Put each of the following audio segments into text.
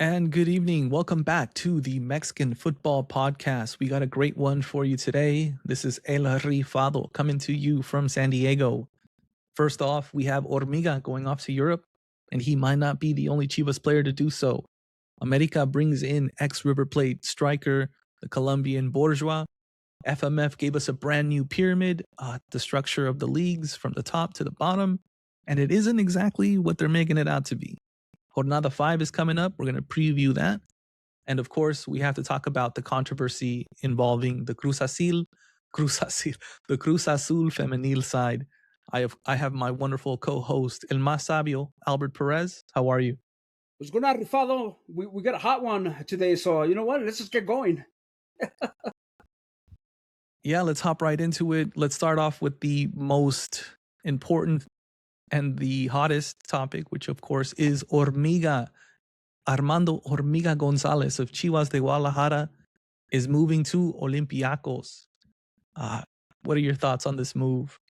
And good evening. Welcome back to the Mexican Football Podcast. We got a great one for you today. This is El Rifado coming to you from San Diego. First off, we have Hormiga going off to Europe, and he might not be the only Chivas player to do so. América brings in ex-River Plate striker, the Colombian Borja. FMF gave us a brand new pyramid, the structure of the leagues from the top to the bottom, and it isn't exactly what they're making it out to be. Jornada 5 is coming up. We're going to preview that. And of course, we have to talk about the controversy involving the Cruz Azul femenil side. I have my wonderful co-host, El Más Sabio, Albert Perez. How are you? What's going on, Rifado? We got a hot one today, so you know what? Let's just get going. Yeah, let's hop right into it. Let's start off with the most important and the hottest topic, which of course is Hormiga. Armando Hormiga Gonzalez of Chivas de Guadalajara is moving to Olympiacos. What are your thoughts on this move?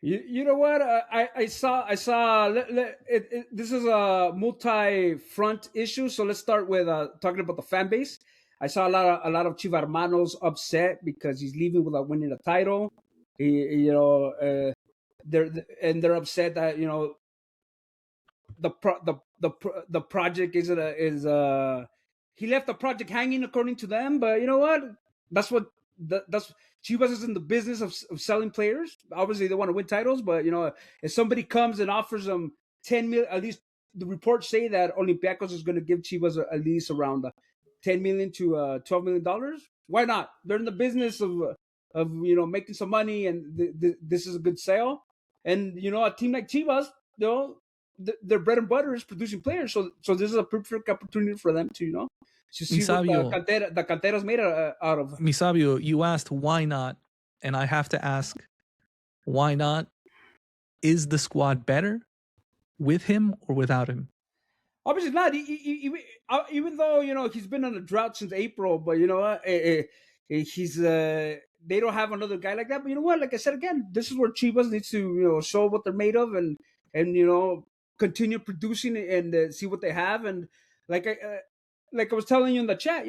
You know what? I saw. This is a multi-front issue, so let's start with talking about the fan base. I saw a lot of Chiva hermanos upset because he's leaving without winning a title. They're upset that the project is he left the project hanging according to them. But you know what? That's Chivas is in the business of selling players. Obviously, they want to win titles, but if somebody comes and offers them 10 million, at least the reports say that Olympiacos is going to give Chivas at least around 10 million to $12 million. Why not? They're in the business of making some money, and this is a good sale. And a team like Chivas, their bread and butter is producing players. So this is a perfect opportunity for them to see what the cantera is made out of. Misabio, you asked why not, and I have to ask, why not? Is the squad better with him or without him? Obviously not. Even though he's been on a drought since April, but he's they don't have another guy like that. But you know what? Like I said again, this is where Chivas needs to show what they're made of and continue producing and see what they have. And like I was telling you in the chat,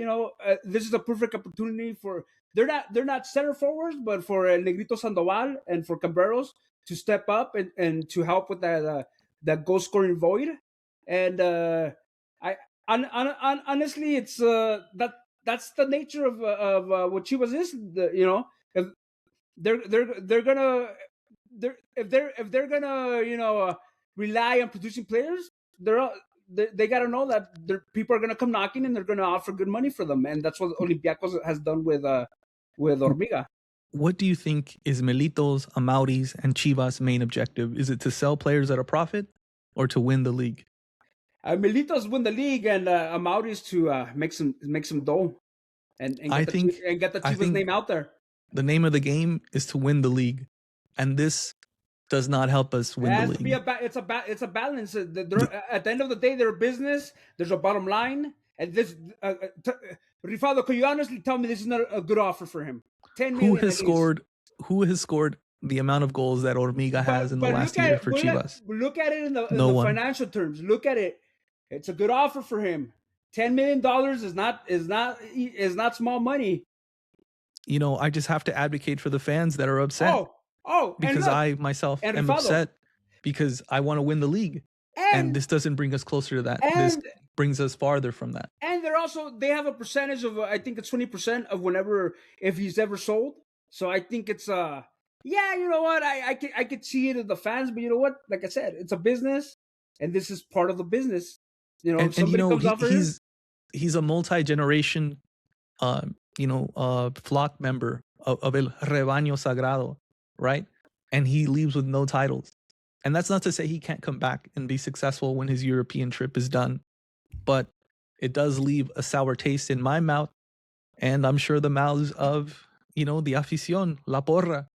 this is a perfect opportunity for they're not center forwards, but for Negrito Sandoval and for Cambreros to step up and to help with that goal scoring void. And honestly, it's that's the nature of what Chivas is. If they're gonna rely on producing players, they got to know that people are gonna come knocking and they're gonna offer good money for them, and that's what Olympiacos has done with Hormiga. What do you think is Melito's, Amauri's, and Chivas' main objective? Is it to sell players at a profit or to win the league? Melito's win the league, and Amauri's to make some dough, and get the Chivas name out there. The name of the game is to win the league, and this does not help us win the league. It's a balance. At the end of the day, they're a business. There's a bottom line, and this. Rifado, can you honestly tell me this is not a good offer for him? 10 million. Who has scored the amount of goals that Hormiga has in the last year for Chivas? Look at it in the financial terms. Look at it. It's a good offer for him. $10 million is not small money. I just have to advocate for the fans that are upset. Because I myself am upset because I want to win the league. And this doesn't bring us closer to that. This brings us farther from that. And they have a percentage of, I think it's 20% of if he's ever sold. So I think it's you know what? I could see it in the fans, but you know what? Like I said, it's a business, and this is part of the business. He's a multi-generation flock member of El Rebaño Sagrado, right? And he leaves with no titles. And that's not to say he can't come back and be successful when his European trip is done. But it does leave a sour taste in my mouth, and I'm sure the mouths of, the afición, la porra.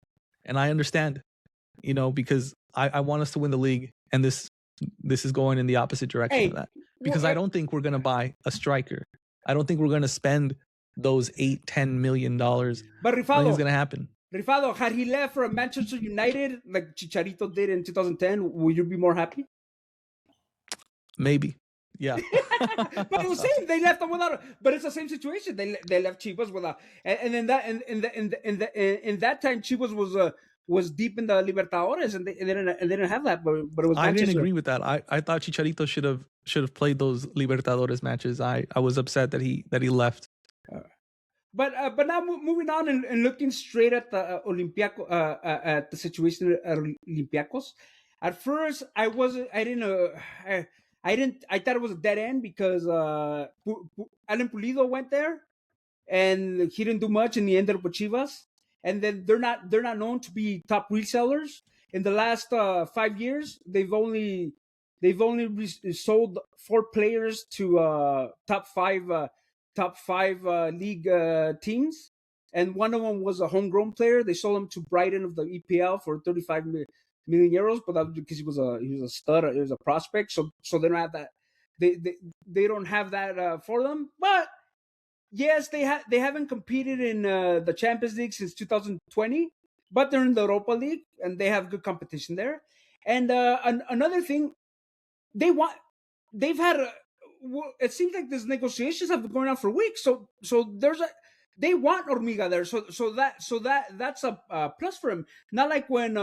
And I understand, because I want us to win the league, and this is going in the opposite direction of that. Because I don't think we're going to buy a striker. I don't think we're going to spend those $8-10 million. But Rifado, nothing's going to happen. Rifado, had he left for Manchester United like Chicharito did in 2010, would you be more happy? Maybe. Yeah. But it was same. They left them without. But it's the same situation. They left Chivas without. And then that in that time Chivas was deep in the Libertadores, and they didn't have that. But it was. I Manchester. didn't agree with that. I thought Chicharito should have played those Libertadores matches. I was upset that he left. But now moving on and looking straight at the at the situation at Olympiacos. At first, I thought it was a dead end because Alan Pulido went there and he didn't do much, and he ended up with Chivas. And then they're not known to be top resellers. In the last 5 years, they've only sold 4 players to top five league teams, and one of them was a homegrown player. They sold him to Brighton of the EPL for 35 million euros, but that was because he was a stud, he was a prospect. So they don't have that. They don't have that for them. But yes, they haven't competed in the Champions League since 2020, but they're in the Europa League and they have good competition there. And another thing, they've had it seems like these negotiations have been going on for weeks. So they want Hormiga there. So that's a plus for him. Not like when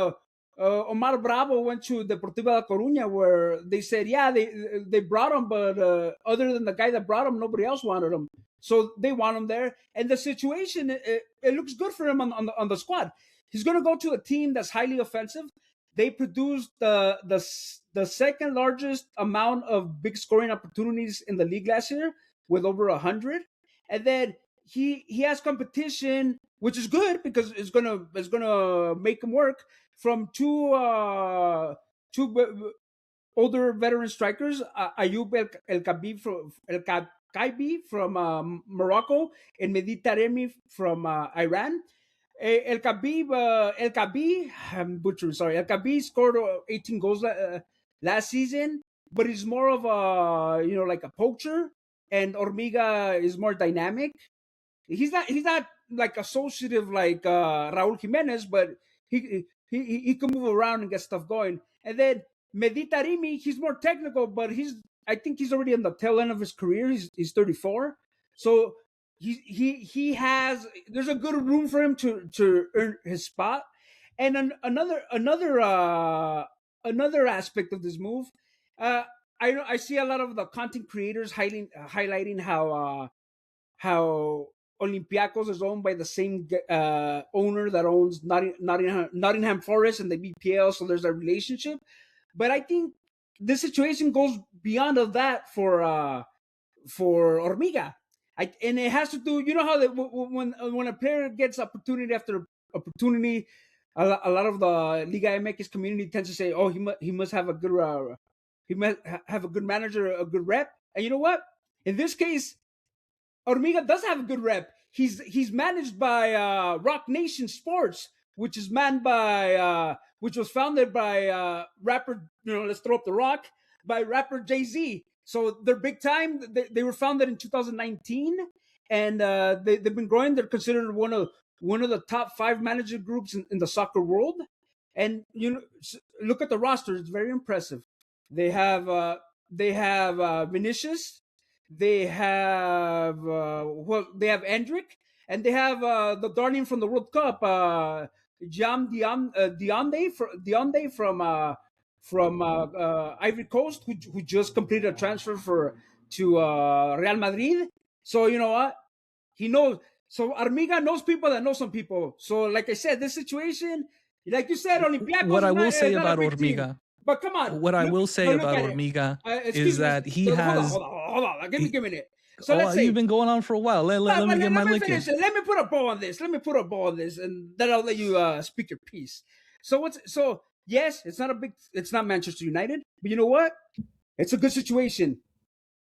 Omar Bravo went to Deportiva La Coruña, where they said, yeah, they brought him, but other than the guy that brought him, nobody else wanted him. So they want him there. And the situation, it looks good for him on the squad. He's going to go to a team that's highly offensive. They produced the second largest amount of big scoring opportunities in the league last year, with over 100. And then he has competition, which is good because it's gonna make him work, from two older veteran strikers, Ayub El Kaibi from Morocco and Mehdi Taremi from Iran. El Khabi, I'm butchering, sorry. El Khabi scored 18 goals last season, but he's more of a, like a poacher, and Hormiga is more dynamic. He's not like associative like Raul Jimenez, but he can move around and get stuff going. And then Mehdi Taremi, he's more technical, but I think he's already on the tail end of his career. He's 34, so he has, there's a good room for him to earn his spot. And another aspect of this move, I see a lot of the content creators highlighting how Olympiacos is owned by the same owner that owns Nottingham Forest and the BPL, so there's a relationship. But I think this situation goes beyond of that for Hormiga. And it has to do, you know how when a player gets opportunity after opportunity, a lot of the Liga MX community tends to say, oh, he must have a good manager, a good rep. And you know what? In this case, Hormiga does have a good rep. He's managed by Rock Nation Sports, which is which was founded by rapper, let's throw up the rock, by rapper Jay-Z. So they're big time. They were founded in 2019, and they've been growing. They're considered one of the top 5 manager groups in the soccer world. And look at the roster; it's very impressive. They have Vinicius, they have Endrick, and they have the darling from the World Cup, Jam Dionde from Ivory Coast, who just completed a transfer to Real Madrid. So you know what? He knows. So Hormiga knows people that know some people. So like I said, this situation, like you said, Olympiacos. What I will say about Hormiga, but come on. What I will say about Hormiga is that he has. Hold on. Give me a minute. So let's say you've been going on for a while. Let me get my lick in. Let me put a bow on this. And then I'll let you speak your piece. So yes, it's not Manchester United, but you know what? It's a good situation.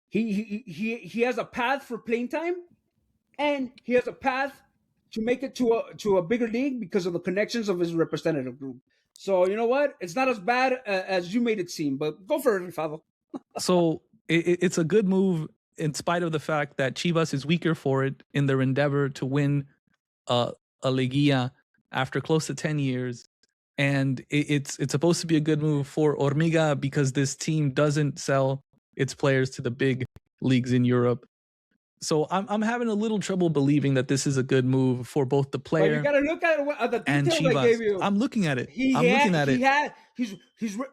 He has a path for playing time, and he has a path to make it to a bigger league because of the connections of his representative group. So you know what? It's not as bad as you made it seem, but go for it, Rifado. So it's a good move in spite of the fact that Chivas is weaker for it in their endeavor to win a Liguilla after close to 10 years. And it's supposed to be a good move for Hormiga because this team doesn't sell its players to the big leagues in Europe. So I'm having a little trouble believing that this is a good move for both the But player you got to look at the and details I Chivas. gave you. I'm looking at it. He's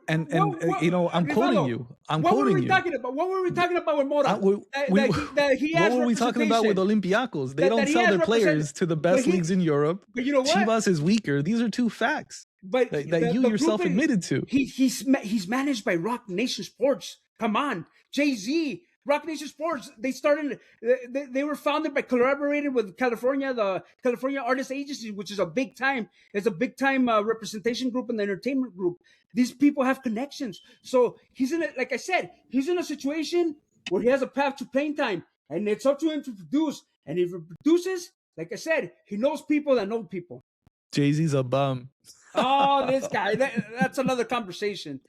And what, you know, I'm quoting Rivaldo, you. I'm what were quoting we you. talking about? What were we talking about with Mora? What were we talking about with Olympiacos? They don't sell their players to the best leagues in Europe. But you know what? Chivas is weaker. These are two facts that you yourself admitted to. He's managed by Rock Nation Sports. Come on, Jay-Z. Rock Nation Sports. They were founded by collaborating with the California Artist Agency, which is a big time representation group in the entertainment group. These people have connections. So he's like I said, he's in a situation where he has a path to playing time, and it's up to him to produce. And if he produces, like I said, he knows people that know people. Jay-Z's a bum. Oh, this guy. That's another conversation.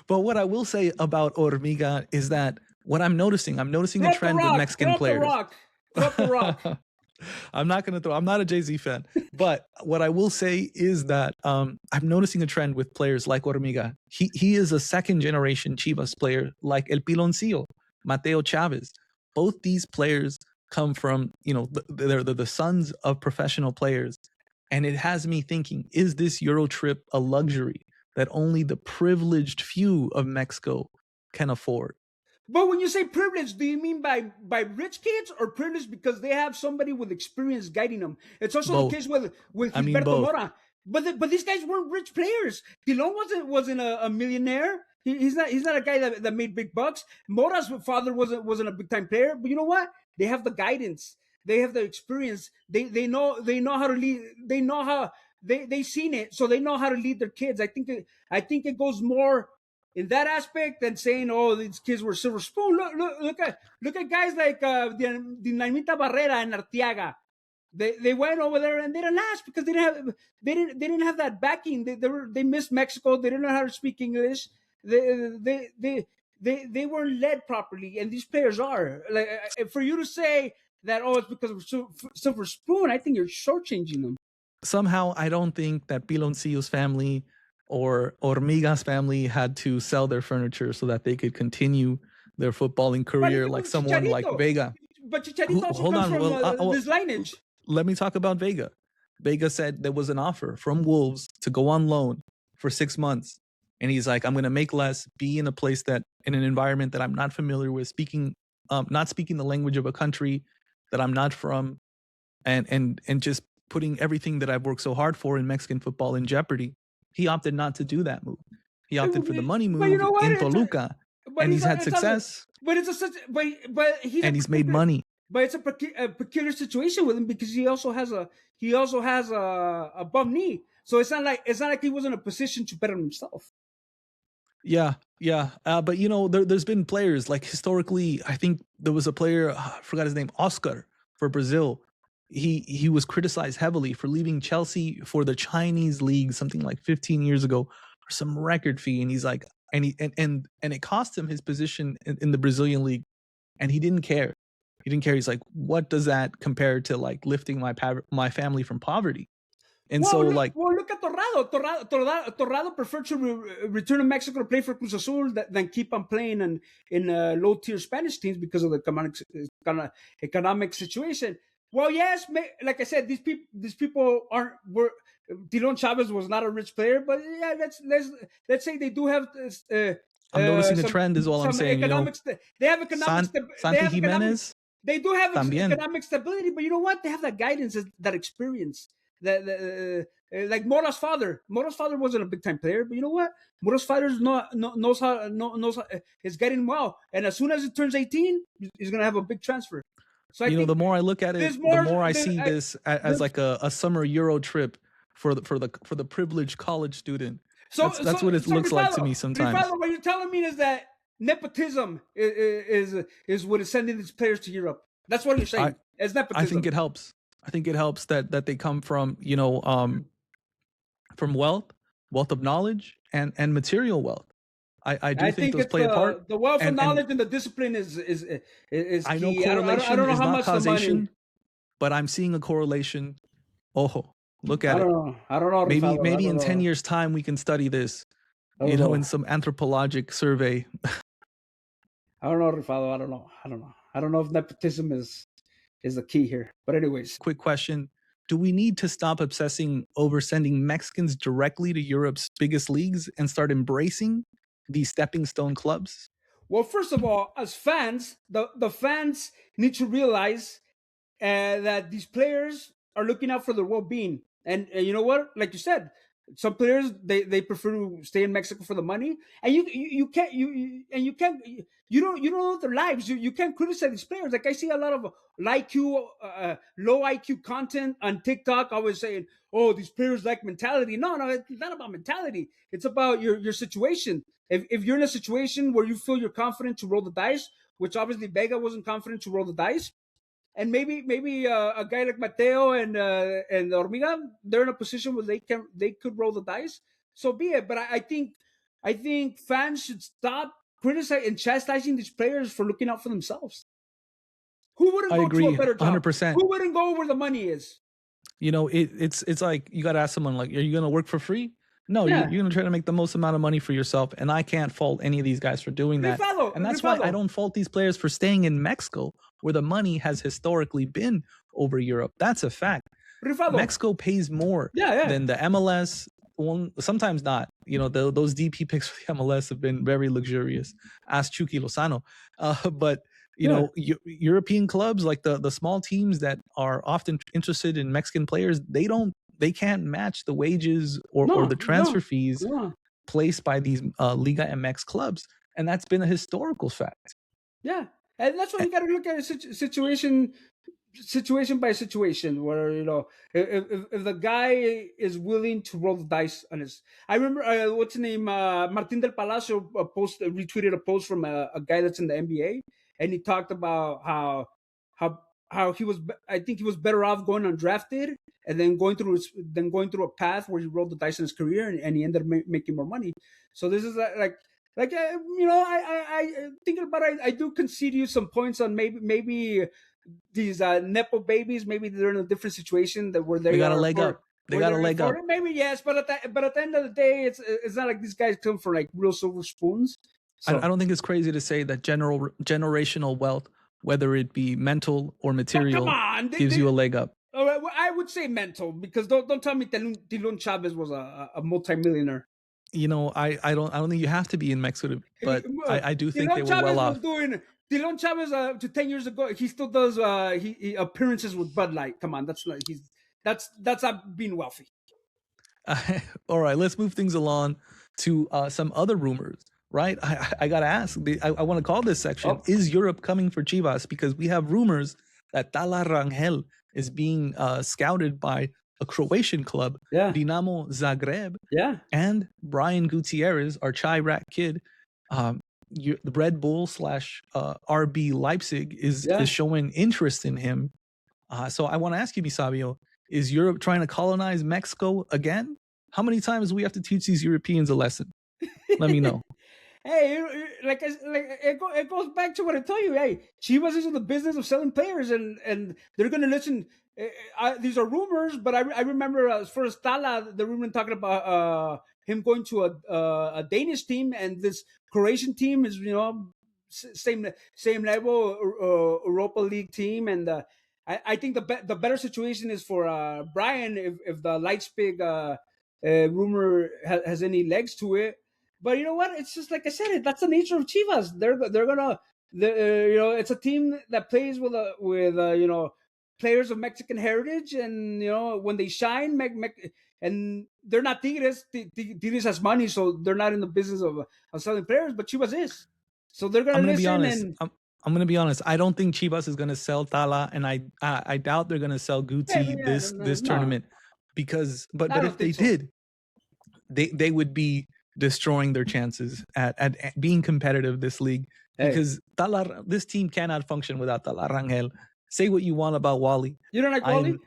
But what I will say about Hormiga is that what I'm noticing a trend with Mexican players. Drop the rock. I'm not a Jay-Z fan. But what I will say is that I'm noticing a trend with players like Hormiga. He is a second generation Chivas player like El Piloncillo, Mateo Chavez. Both these players come from, they're the sons of professional players. And it has me thinking, is this Euro trip a luxury that only the privileged few of Mexico can afford? But when you say privilege, do you mean by rich kids or privilege because they have somebody with experience guiding them? It's also both. The case with Gilberto Mora. But these guys weren't rich players. Dilon wasn't a millionaire. He's not a guy that made big bucks. Mora's father wasn't a big time player. But you know what? They have the guidance. They have the experience. They know how to lead. They know how they've seen it, so they know how to lead their kids. I think it goes more in that aspect than saying, "Oh, these kids were silver spoon." Look at guys like Dinamita Barrera and Arteaga. They went over there and they didn't last because they didn't have that backing. They missed Mexico. They didn't know how to speak English. They weren't led properly, and these players are. Like, for you to say that, it's because of silver spoon, I think you're shortchanging them. Somehow, I don't think that Piloncillo's family or Hormiga's family had to sell their furniture so that they could continue their footballing career like someone like Vega. But Chicharito also comes from this lineage. Let me talk about Vega. Vega said there was an offer from Wolves to go on loan for 6 months. And he's like, I'm going to make less, be in in an environment that I'm not familiar with, not speaking the language of a country that I'm not from, and just putting everything that I've worked so hard for in Mexican football in jeopardy. He opted not to do that move. He opted for the money move in Toluca, and he's had success. He's made money. But it's a peculiar situation with him because he also has a bum knee. So it's not like he was in a position to better himself. Yeah. But there's been players like historically. I think there was a player, I forgot his name, Oscar for Brazil. He was criticized heavily for leaving Chelsea for the Chinese league something like 15 years ago for some record fee, and he's like, and it cost him his position in the Brazilian league, and he didn't care. He's like, what does that compare to like lifting my family from poverty? And look at Torrado. Torrado preferred to return to Mexico to play for Cruz Azul than keep on playing in low-tier Spanish teams because of the economic situation. Well, yes, like I said, these people were. Dilon Chavez was not a rich player, but yeah, let's say they do have. I'm noticing a trend, is all I'm saying. They have economic Santi Jimenez. They do have economic stability, but you know what? They have that guidance, that experience. Like Mora's father. Mora's father wasn't a big time player, but you know what? Mora's father knows how is getting well, and as soon as it turns 18, he's gonna have a big transfer. So the more I look at it, the more I see this as like a summer Euro trip for the privileged college student. So that's what it looks like to me sometimes. Rivaldo, what you're telling me is that nepotism is what is sending these players to Europe. That's what you're saying. It's nepotism. I think it helps. I think it helps that they come from from wealth of knowledge and material wealth. I think those play a part. The wealth of knowledge and the discipline is I know key. correlation I don't know is how not much causation, but I'm seeing a correlation. Look at it. I don't know. Maybe in 10 years' time we can study this. In some anthropologic survey. I don't know, Rifado. I don't know if nepotism is the key here. But anyways, Quick question. Do we need to stop obsessing over sending Mexicans directly to Europe's biggest leagues and start embracing these stepping stone clubs? well, first of all, as fans, the fans need to realize that these players are looking out for their well-being. And you know what? Like you said, some players they prefer to stay in Mexico for the money, and you can't you don't know their lives. You can't criticize these players. Like I see a lot of low IQ content on TikTok, always saying, "Oh, these players like mentality." No, it's not about mentality. It's about your situation. If you're in a situation where you feel you're confident to roll the dice, which obviously Vega wasn't confident to roll the dice, and maybe a guy like Mateo and Hormiga, they're in a position where they could roll the dice. So be it. But I think fans should stop criticizing and chastising these players for looking out for themselves. Who wouldn't I go to a agree better job? 100%. Who wouldn't go where the money is? You know, it's like you got to ask someone, like, are you going to work for free? No, Yeah. you're going to try to make the most amount of money for yourself. And I can't fault any of these guys for doing that. And that's why I don't fault these players for staying in Mexico, where the money has historically been over Europe. That's a fact. Mexico pays more than the MLS. Sometimes not. You know, those DP picks for the MLS have been very luxurious. Ask Chucky Lozano. But you know, European clubs, like the small teams that are often interested in Mexican players, they can't match the wages or the transfer fees placed by these Liga MX clubs. And that's been a historical fact. Yeah. And that's why you got to look at a situation by situation, where, you know, if the guy is willing to roll the dice on his. I remember what's his name, Martin del Palacio retweeted a post from a guy that's in the NBA, and he talked about how he was. I think he was better off going undrafted and then going through a path where he rolled the dice in his career, and he ended up making more money. So this is like you know, I thinking about it, I do concede you some points on maybe these nepo babies, maybe they're in a different situation that where they got a leg up. They got a leg up. Maybe yes, but at the end of the day, it's not like these guys come from like real silver spoons. So. I don't think it's crazy to say that generational wealth, whether it be mental or material, gives you a leg up. I would say mental, because don't tell me Tilon Chavez was a multimillionaire. You know, I don't think you have to be in Mexico, but I do think they were well off. Tilon Chavez to 10 years ago, he still does he appearances with Bud Light. Come on, that's not being wealthy. All right, let's move things along to some other rumors. Right, I gotta ask. I want to call this section: Is Europe coming for Chivas? Because we have rumors that Tala Rangel is being scouted by a Croatian club, Dinamo Zagreb, and Brian Gutiérrez, our Chirac kid. The Red Bull / RB Leipzig is showing interest in him. So I want to ask you, Misabio, is Europe trying to colonize Mexico again? How many times do we have to teach these Europeans a lesson? Let me know. Hey, it goes back to what I told you. Hey, Chivas is in the business of selling players, and they're going to listen. These are rumors, but I remember as far as Tala, the rumor talking about him going to a Danish team, and this Croatian team is, you know, same level Europa League team, and I think the better situation is for Brian if the Leipzig rumor has any legs to it. But you know what? It's just like I said. That's the nature of Chivas. They're gonna, you know, it's a team that plays with you know, players of Mexican heritage, and you know, when they shine, and they're not Tigres. Tigres has money, so they're not in the business of selling players. But Chivas is, so they're gonna listen. Be honest. I'm gonna be honest. I don't think Chivas is gonna sell Tala, and I doubt they're gonna sell Guti this tournament, because but if they did, they would be destroying their chances at being competitive this league, because this team cannot function without Tala Rangel. Say what you want about Wally. You don't like Wally?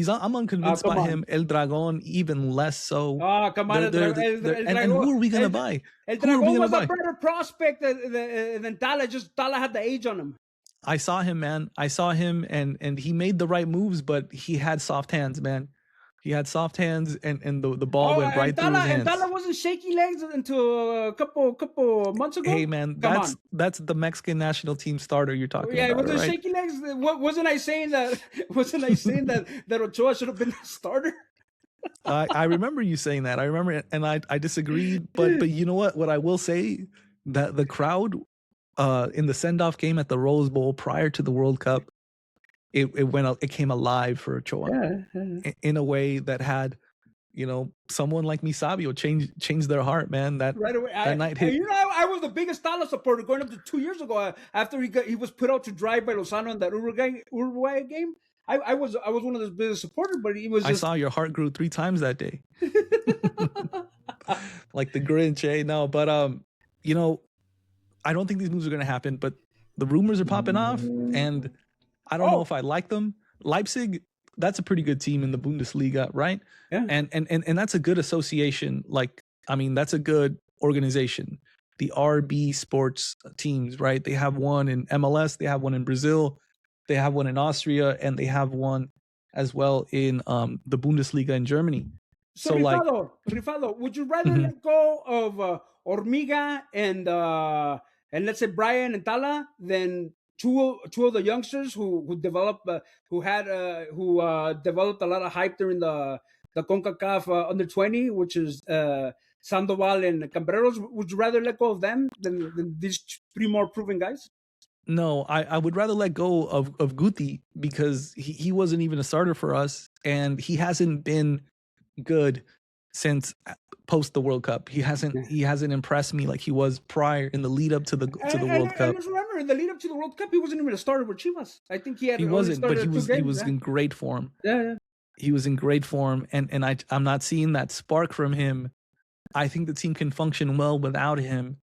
I'm unconvinced by him. El Dragon, even less so. Oh, come on. And who are we going to buy? El Dragon was a better prospect than Tala. Just Tala had the age on him. I saw him, man. I saw him, and he made the right moves, but he had soft hands, man. He had soft hands, and the ball Oh, went right through his And hands. Tala wasn't shaky legs until a couple months ago. Hey man, Come on. that's the Mexican national team starter you're talking Yeah, it about, wasn't right? shaky legs. Wasn't I saying that? Wasn't I saying that Ochoa should have been the starter? I remember you saying that. I remember it, and I disagreed, but you know what? What I will say, that the crowd in the send off game at the Rose Bowl prior to the World Cup, it came alive for Ochoa in a way that had, someone like Misabio change their heart, man. That Right away. that night hit. I was the biggest Tala supporter going up to 2 years ago after he was put out to dry by Lozano in that Uruguay game. I was one of those biggest supporters, but he was I just. saw your heart grew 3 times that day. Like the Grinch, eh? No, but I don't think these moves are going to happen, but the rumors are popping off, and I don't know if I like them. Leipzig, that's a pretty good team in the Bundesliga, right? Yeah. And that's a good association. Like, I mean, that's a good organization. The RB Sports teams, right? They have one in MLS, they have one in Brazil, they have one in Austria, and they have one as well in the Bundesliga in Germany. So Rifado, would you rather let go of Hormiga and let's say Brian and Tala than two of the youngsters who developed developed a lot of hype during the CONCACAF under 20, which is Sandoval and Cambreros? Would you rather let go of them than these 3 more proven guys? No, I would rather let go of Guti, because he wasn't even a starter for us, and he hasn't been good since post the World Cup. He hasn't impressed me like he was prior in the lead up to the World Cup. I just remember in the lead up to the World Cup, he wasn't even a starter with Chivas. I think he wasn't, but he was in great form. Yeah. He was in great form, and I'm not seeing that spark from him. I think the team can function well without him.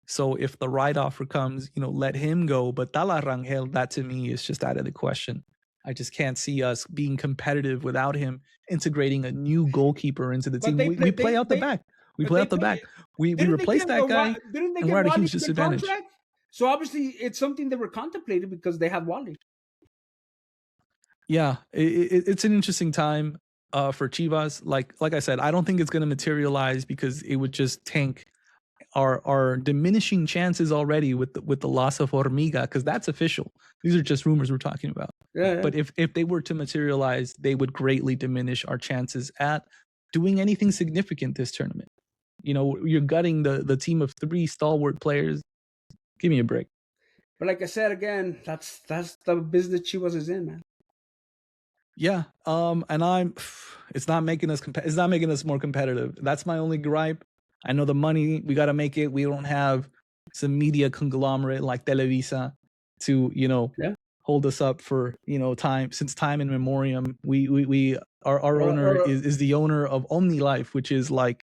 So if the right offer comes, let him go. But Tala Rangel, that to me is just out of the question. I just can't see us being competitive without him integrating a new goalkeeper into the team. We play out the back. We play out the back. We replace that guy, and we're at a huge disadvantage. So obviously it's something they were contemplating because they had Wally. Yeah, it's an interesting time for Chivas. Like I said, I don't think it's going to materialize because it would just tank our diminishing chances already with the loss of Hormiga, because that's official. These are just rumors we're talking about. Yeah. But if they were to materialize, they would greatly diminish our chances at doing anything significant this tournament. You're gutting the team of 3 stalwart players. Give me a break. But like I said again, that's the business Chivas is in, man. Yeah, and it's not making us more competitive. That's my only gripe. I know the money, we got to make it. We don't have some media conglomerate like Televisa to, hold us up for, time in memoriam. Our owner is the owner of OmniLife, which is like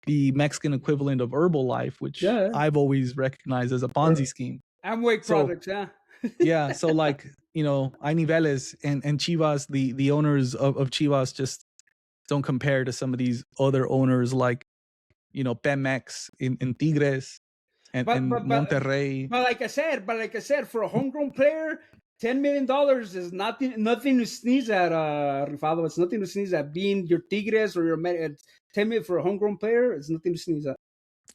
the Mexican equivalent of Herbalife, which I've always recognized as a Ponzi scheme. Amway products, yeah. Yeah, so like, Niveles and Chivas, the owners of Chivas just don't compare to some of these other owners like, Pemex in Tigres and Monterrey. But like I said, for a homegrown player, $10 million is nothing to sneeze at, Rifado. It's nothing to sneeze at. Being your Tigres or your 10 million for a homegrown player, it's nothing to sneeze at.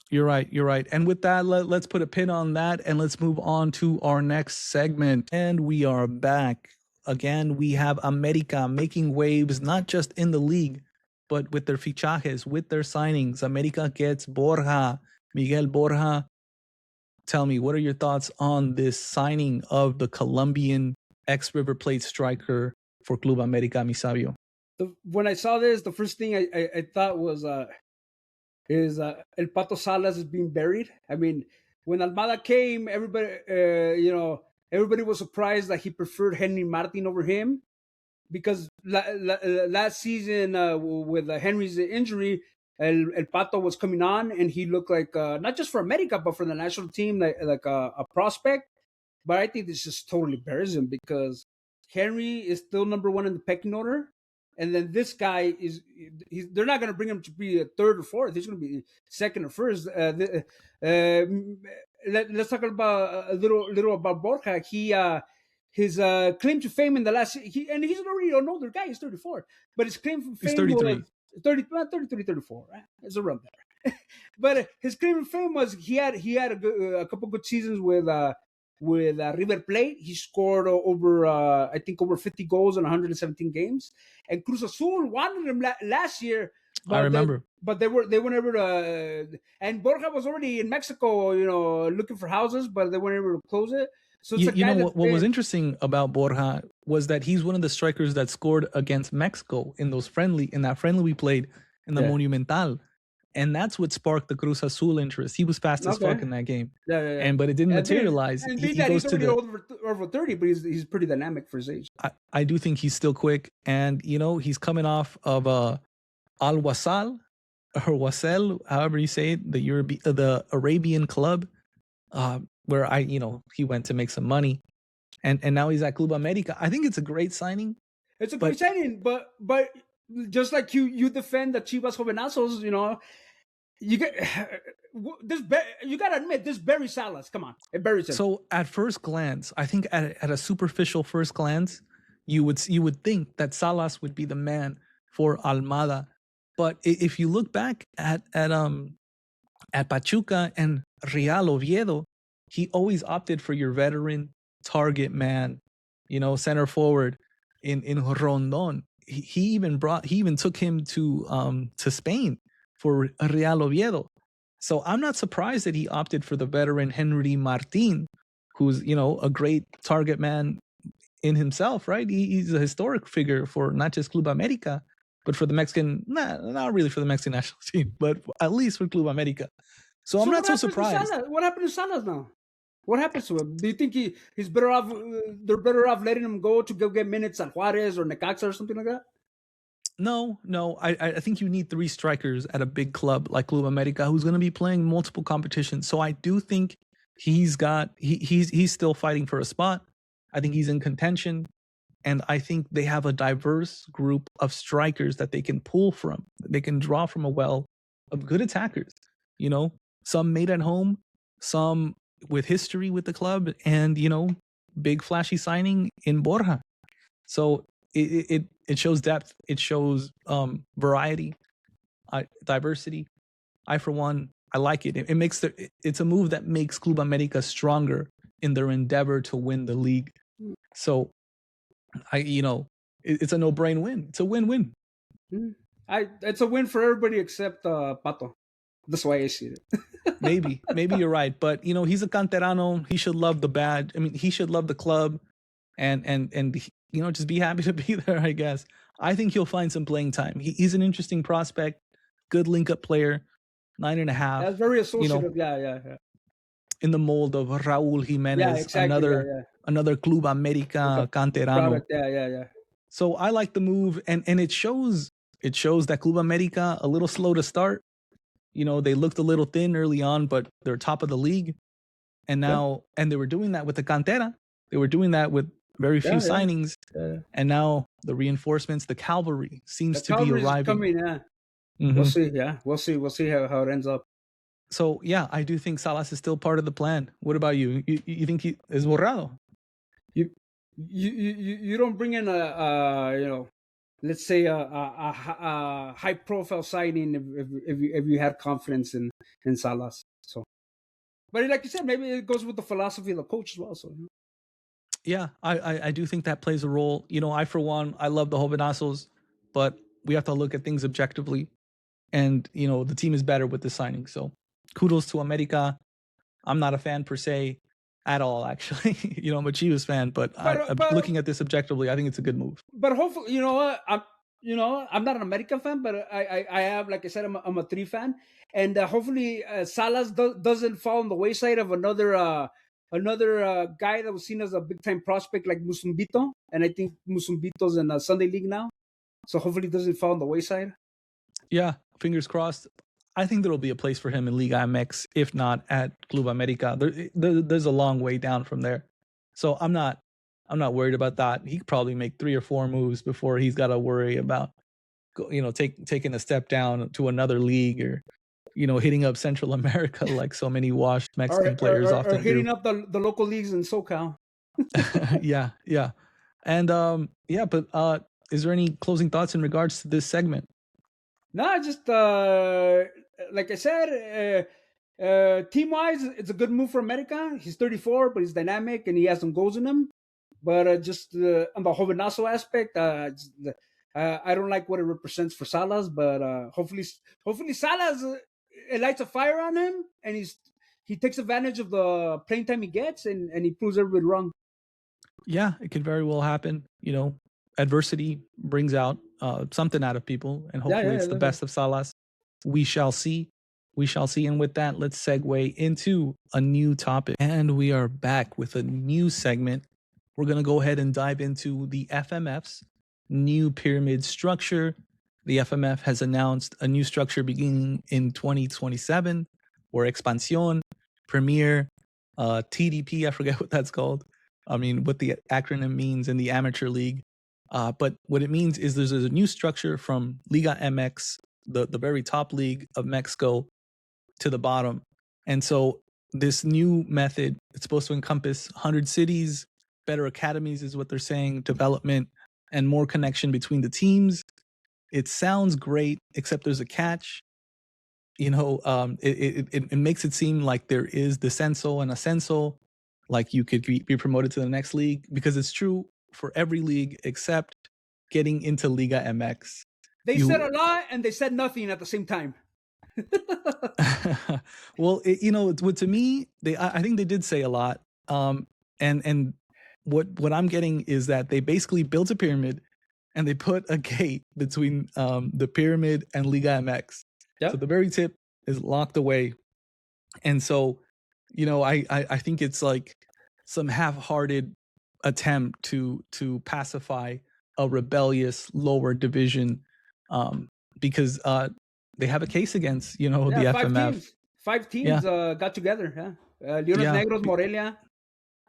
You're right. And with that, let's put a pin on that and let's move on to our next segment. And we are back. Again, we have América making waves, not just in the league, but with their fichajes, with their signings. América gets Borja, Miguel Borja. Tell me, what are your thoughts on this signing of the Colombian ex-River Plate striker for Club América, Misabio? When I saw this, the first thing I thought was El Pato Salas is being buried. I mean, when Almada came, everybody was surprised that he preferred Henry Martin over him, because last season with Henry's injury, El Pato was coming on and he looked like not just for America but for the national team like a prospect. But I think this just totally buries him, because Henry is still number 1 in the pecking order. And then this guy they're not going to bring him to be a 3rd or 4th. He's going to be 2nd or 1st. Let's talk about a little about Borja. his claim to fame in the last, and he's already an older guy, he's 34, but his claim to He's fame 33. was 33, 34, right? It's around there. But his claim to fame was he had a couple good seasons with River Plate. He scored over I think over 50 goals in 117 games, and Cruz Azul wanted him last year. But I remember. they weren't able to. And Borja was already in Mexico, looking for houses, but they weren't able to close it. So it's You know what was interesting about Borja was that he's one of the strikers that scored against Mexico in that friendly we played in the Monumental. And that's what sparked the Cruz Azul interest. He was fast as fuck in that game. Yeah. But it didn't materialize. And he goes he's already over 30, but he's pretty dynamic for his age. I do think he's still quick. And, he's coming off of Al Wasal, or Wasel, however you say it, the Arabian club, where he went to make some money. And now he's at Club América. I think it's a great signing. It's a great signing, but just like you defend the Chivas Jovenazos, you gotta admit this buries Salas. Come on, it buries him. So at first glance, I think at a superficial first glance, you would think that Salas would be the man for Almada, but if you look back at Pachuca and Real Oviedo, he always opted for your veteran target man, center forward in Rondon. He even took him to Spain for Real Oviedo. So I'm not surprised that he opted for the veteran Henry Martin, who's, a great target man in himself, right? He's a historic figure for not just Club América, but for the Mexican, not really for the Mexican national team, but at least for Club América. So I'm not so surprised. What happened to Salas now? What happens to him? Do you think he's better off? They're better off letting him go to go get minutes at Juarez or Necaxa or something like that? No. I think you need 3 strikers at a big club like Club América who's going to be playing multiple competitions. So I do think he's still fighting for a spot. I think he's in contention, and I think they have a diverse group of strikers that they can pull from. They can draw from a well of good attackers. Some made at home, some with history with the club, and big flashy signing in Borja. So it shows depth, it shows variety, diversity. I for one, I like it. It makes it's a move that makes Club América stronger in their endeavor to win the league. So it's a no-brain win. It's a win-win. It's a win for everybody except Pato. That's why I see it. Maybe you're right, but he's a canterano. He should love the badge. I mean, he should love the club, and just be happy to be there, I guess. I think he'll find some playing time. He's an interesting prospect, good link-up player, 9.5. That's very associative. Yeah. In the mold of Raúl Jiménez, exactly, another Club América canterano. Yeah. So I like the move, and it shows that Club América a little slow to start. They looked a little thin early on, but they're top of the league. And now, and they were doing that with the cantera. They were doing that with very few signings. Yeah. And now the reinforcements, the cavalry seems to be arriving. Coming, yeah. Mm-hmm. We'll see. Yeah, we'll see how it ends up. So yeah, I do think Salas is still part of the plan. What about you? You think he is borrado? You don't bring in let's say a high profile signing if you had confidence in Salas. So, but like you said, maybe it goes with the philosophy of the coach as well. So. Yeah, I do think that plays a role. I for one, I love the Jovenazos, but we have to look at things objectively, and the team is better with the signing. So kudos to América. I'm not a fan per se at all, actually. I'm a Chivas fan, but looking at this objectively, I think it's a good move. But hopefully, I'm not an American fan, but I have, like I said, I'm a 3 fan, and hopefully Salas doesn't fall on the wayside of another guy that was seen as a big time prospect like Musumbito, and I think Musumbito's in the Sunday League now, so hopefully it doesn't fall on the wayside. Yeah, fingers crossed. I think there'll be a place for him in Liga MX, if not at Club América. There's a long way down from there, so I'm not worried about that. He could probably make 3 or 4 moves before he's got to worry about, taking a step down to another league or, hitting up Central America like so many washed Mexican players often or hitting up the local leagues in SoCal. Yeah, yeah. And yeah, but is there any closing thoughts in regards to this segment? No, just like I said, team wise, it's a good move for America. He's 34, but he's dynamic and he has some goals in him. But just on the Jovenazo aspect, I don't like what it represents for Salas. But hopefully Salas it lights a fire on him, and he takes advantage of the playing time he gets, and he proves everybody wrong. Yeah, it could very well happen. Adversity brings out something out of people, and Yeah, hopefully yeah, it's the definitely. best of Salas. We shall see. We shall see. And with that, let's segue into a new topic. And we are back with a new segment. We're going to go ahead and dive into the FMF's new pyramid structure. The FMF has announced a new structure beginning in 2027, where Expansión, Premier, TDP, I forget what that's called. I mean, what the acronym means in the amateur league. But what it means is there's a new structure from Liga MX, the very top league of Mexico, to the bottom. And so this new method, it's supposed to encompass 100 cities, better academies is what they're saying, development, and more connection between the teams. It sounds great, except there's a catch. It makes it seem like there is descenso and ascenso, like you could be promoted to the next league, because it's true for every league except getting into Liga MX. They said You a lot and they said nothing at the same time. well, to me, I think they did say a lot. And what I'm getting is that they basically built a pyramid and they put a gate between the pyramid and Liga MX. So Yep. the very tip is locked away. And so, I think it's like some half-hearted attempt to pacify a rebellious lower division, because they have a case against Yeah, the FMF. five teams Yeah, got together. Yeah, Leones yeah, Negros, Morelia,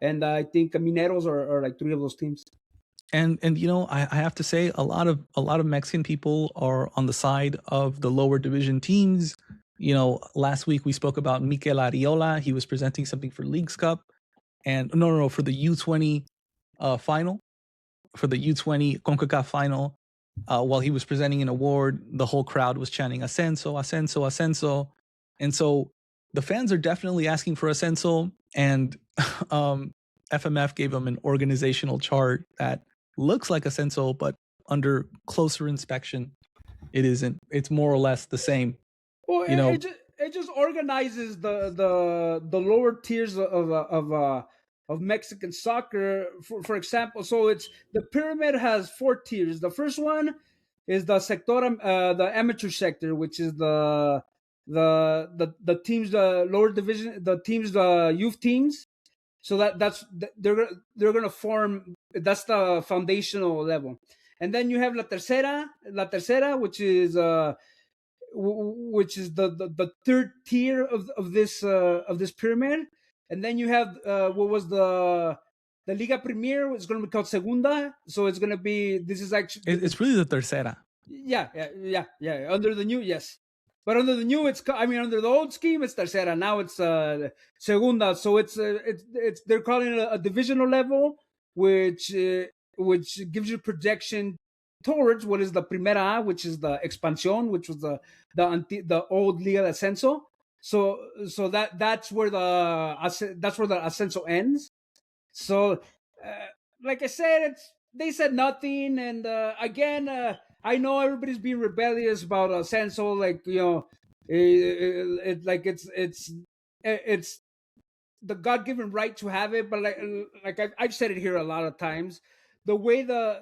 and I think Mineros are like three of those teams. and I have to say a lot of Mexican people are on the side of the lower division teams. Last week we spoke about Mikel Ariola. He was presenting something for Leagues Cup, and no, for the U20 final, for the U20 CONCACAF final. While he was presenting an award, the whole crowd was chanting "Ascenso, Ascenso, Ascenso," and so the fans are definitely asking for Ascenso. And FMF gave him an organizational chart that looks like Ascenso, but under closer inspection, it isn't. It's more or less the same. Well, You know, it just organizes the lower tiers of Mexican soccer. For example, so it's the pyramid has four tiers. The first one is the sector, the amateur sector, which is the teams, the lower division, the teams, the youth teams. So they're gonna form. That's the foundational level, and then you have la tercera, which is the third tier of this pyramid, and then you have what was the Liga Premier. It's going to be called Segunda, so it's going to be this is actually it's really the tercera. yeah under the new yes, but under the new under the old scheme it's Tercera. Now it's Segunda, so it's they're calling it a divisional level, which gives you projection towards what is the Primera A, which is the Expansión, which was the old Liga de Ascenso. So that's where the Ascenso ends. So, like I said, they said nothing, and again, I know everybody's being rebellious about Ascenso, like like it's the God-given right to have it, but like I've said it here a lot of times, the way the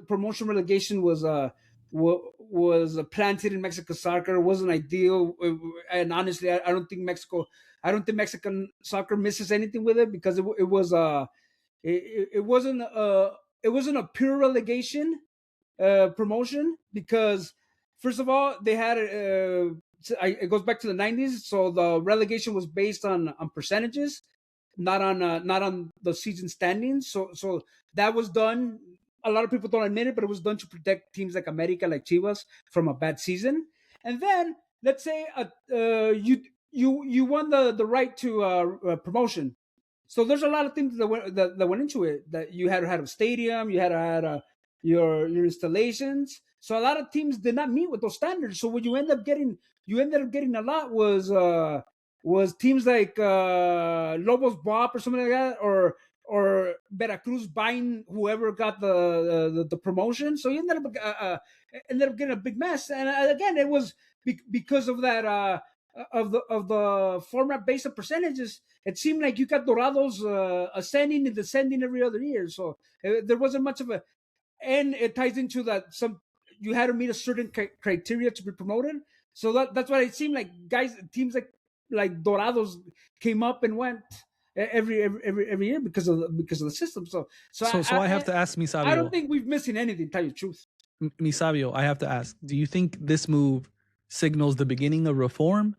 promotion relegation was planted in Mexico soccer wasn't ideal, and honestly, I don't think Mexican soccer misses anything with it because it was it wasn't it wasn't a pure relegation promotion because first of all they had it goes back to the 90s, so the relegation was based on percentages, not on the season standings. So that was done. A lot of people don't admit it, but it was done to protect teams like America, like Chivas, from a bad season. And then let's say you won the right to promotion. So there's a lot of things that went into it. That you had to have a stadium, you had to have your installations. So a lot of teams did not meet with those standards. So what you ended up getting a lot was teams like Lobos Bop or something like that, or Veracruz buying whoever got the promotion. So you ended up getting a big mess. And again, it was because of that of the format based on percentages. It seemed like you got Dorados ascending and descending every other year. So there wasn't much of a, and it ties into that some you had to meet a certain criteria to be promoted. So that's why it seemed like teams like Dorados came up and went every year because of the system. So I have to ask I don't Misabio. think we've missing anything. Tell you the truth. Misabio, I have to ask. Do you think this move signals the beginning of reform,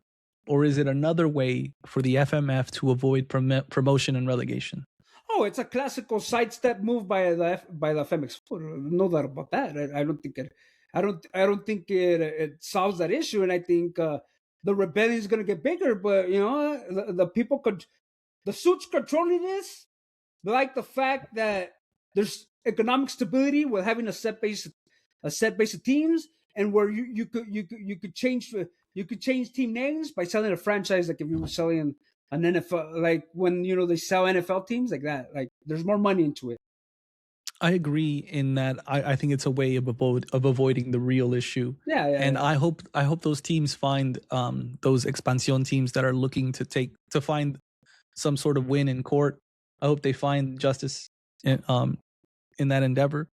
or is it another way for the FMF to avoid promotion and relegation? Oh, it's a classical sidestep move by the FMX. No doubt about that. I don't think it. I don't think it solves that issue, and I think the rebellion is going to get bigger. But the people the suits controlling this like the fact that there's economic stability with having a set base of teams, and where you could change team names by selling a franchise, like if you were selling an NFL, like when they sell NFL teams like that. Like there's more money into it. I agree in that I think it's a way of avoiding the real issue. Yeah, And yeah. I hope those teams find those expansion teams that are looking to find some sort of win in court. I hope they find justice in that endeavor.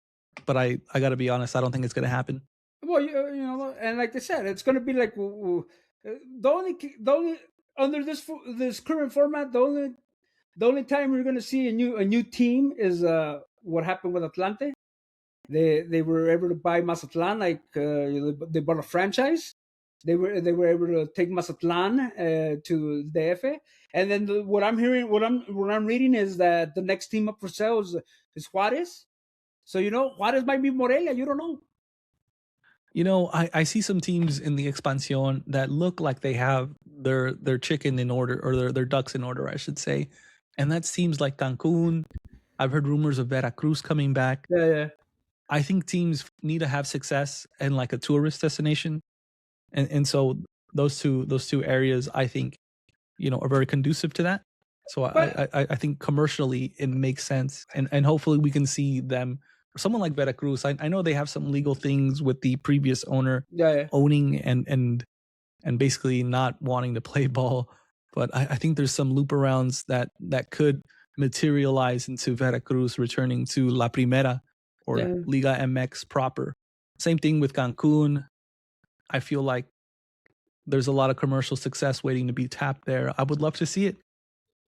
But I got to be honest, I don't think it's going to happen. Well, and like I said, it's going to be like the only under this current format, the only time we're going to see a new team is what happened with Atlante. They were able to buy Mazatlan, like they bought a franchise. They were able to take Mazatlan to the DF, and then what I'm reading is that the next team up for sale is Juarez. So Juarez might be Morelia. You don't know. I see some teams in the expansion that look like they have their chicken in order, or their ducks in order, I should say. And that seems like Cancun. I've heard rumors of Veracruz coming back. Yeah. I think teams need to have success in like a tourist destination. And so those two areas, I think, are very conducive to that. So I think commercially it makes sense. And hopefully we can see them, someone like Veracruz. I know they have some legal things with the previous owner owning and basically not wanting to play ball. But I think there's some loop arounds that could materialize into Veracruz returning to La Primera or Liga MX proper. Same thing with Cancun. I feel like there's a lot of commercial success waiting to be tapped there. I would love to see it.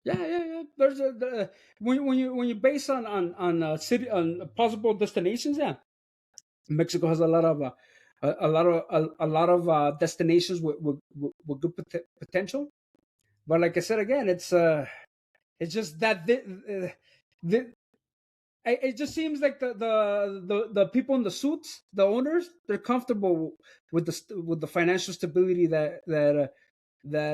Yeah. There's when you base on city on possible destinations. Yeah, Mexico has a lot of destinations with good potential. But like I said again, it's just that it just seems like the people in the suits, the owners, they're comfortable with the financial stability that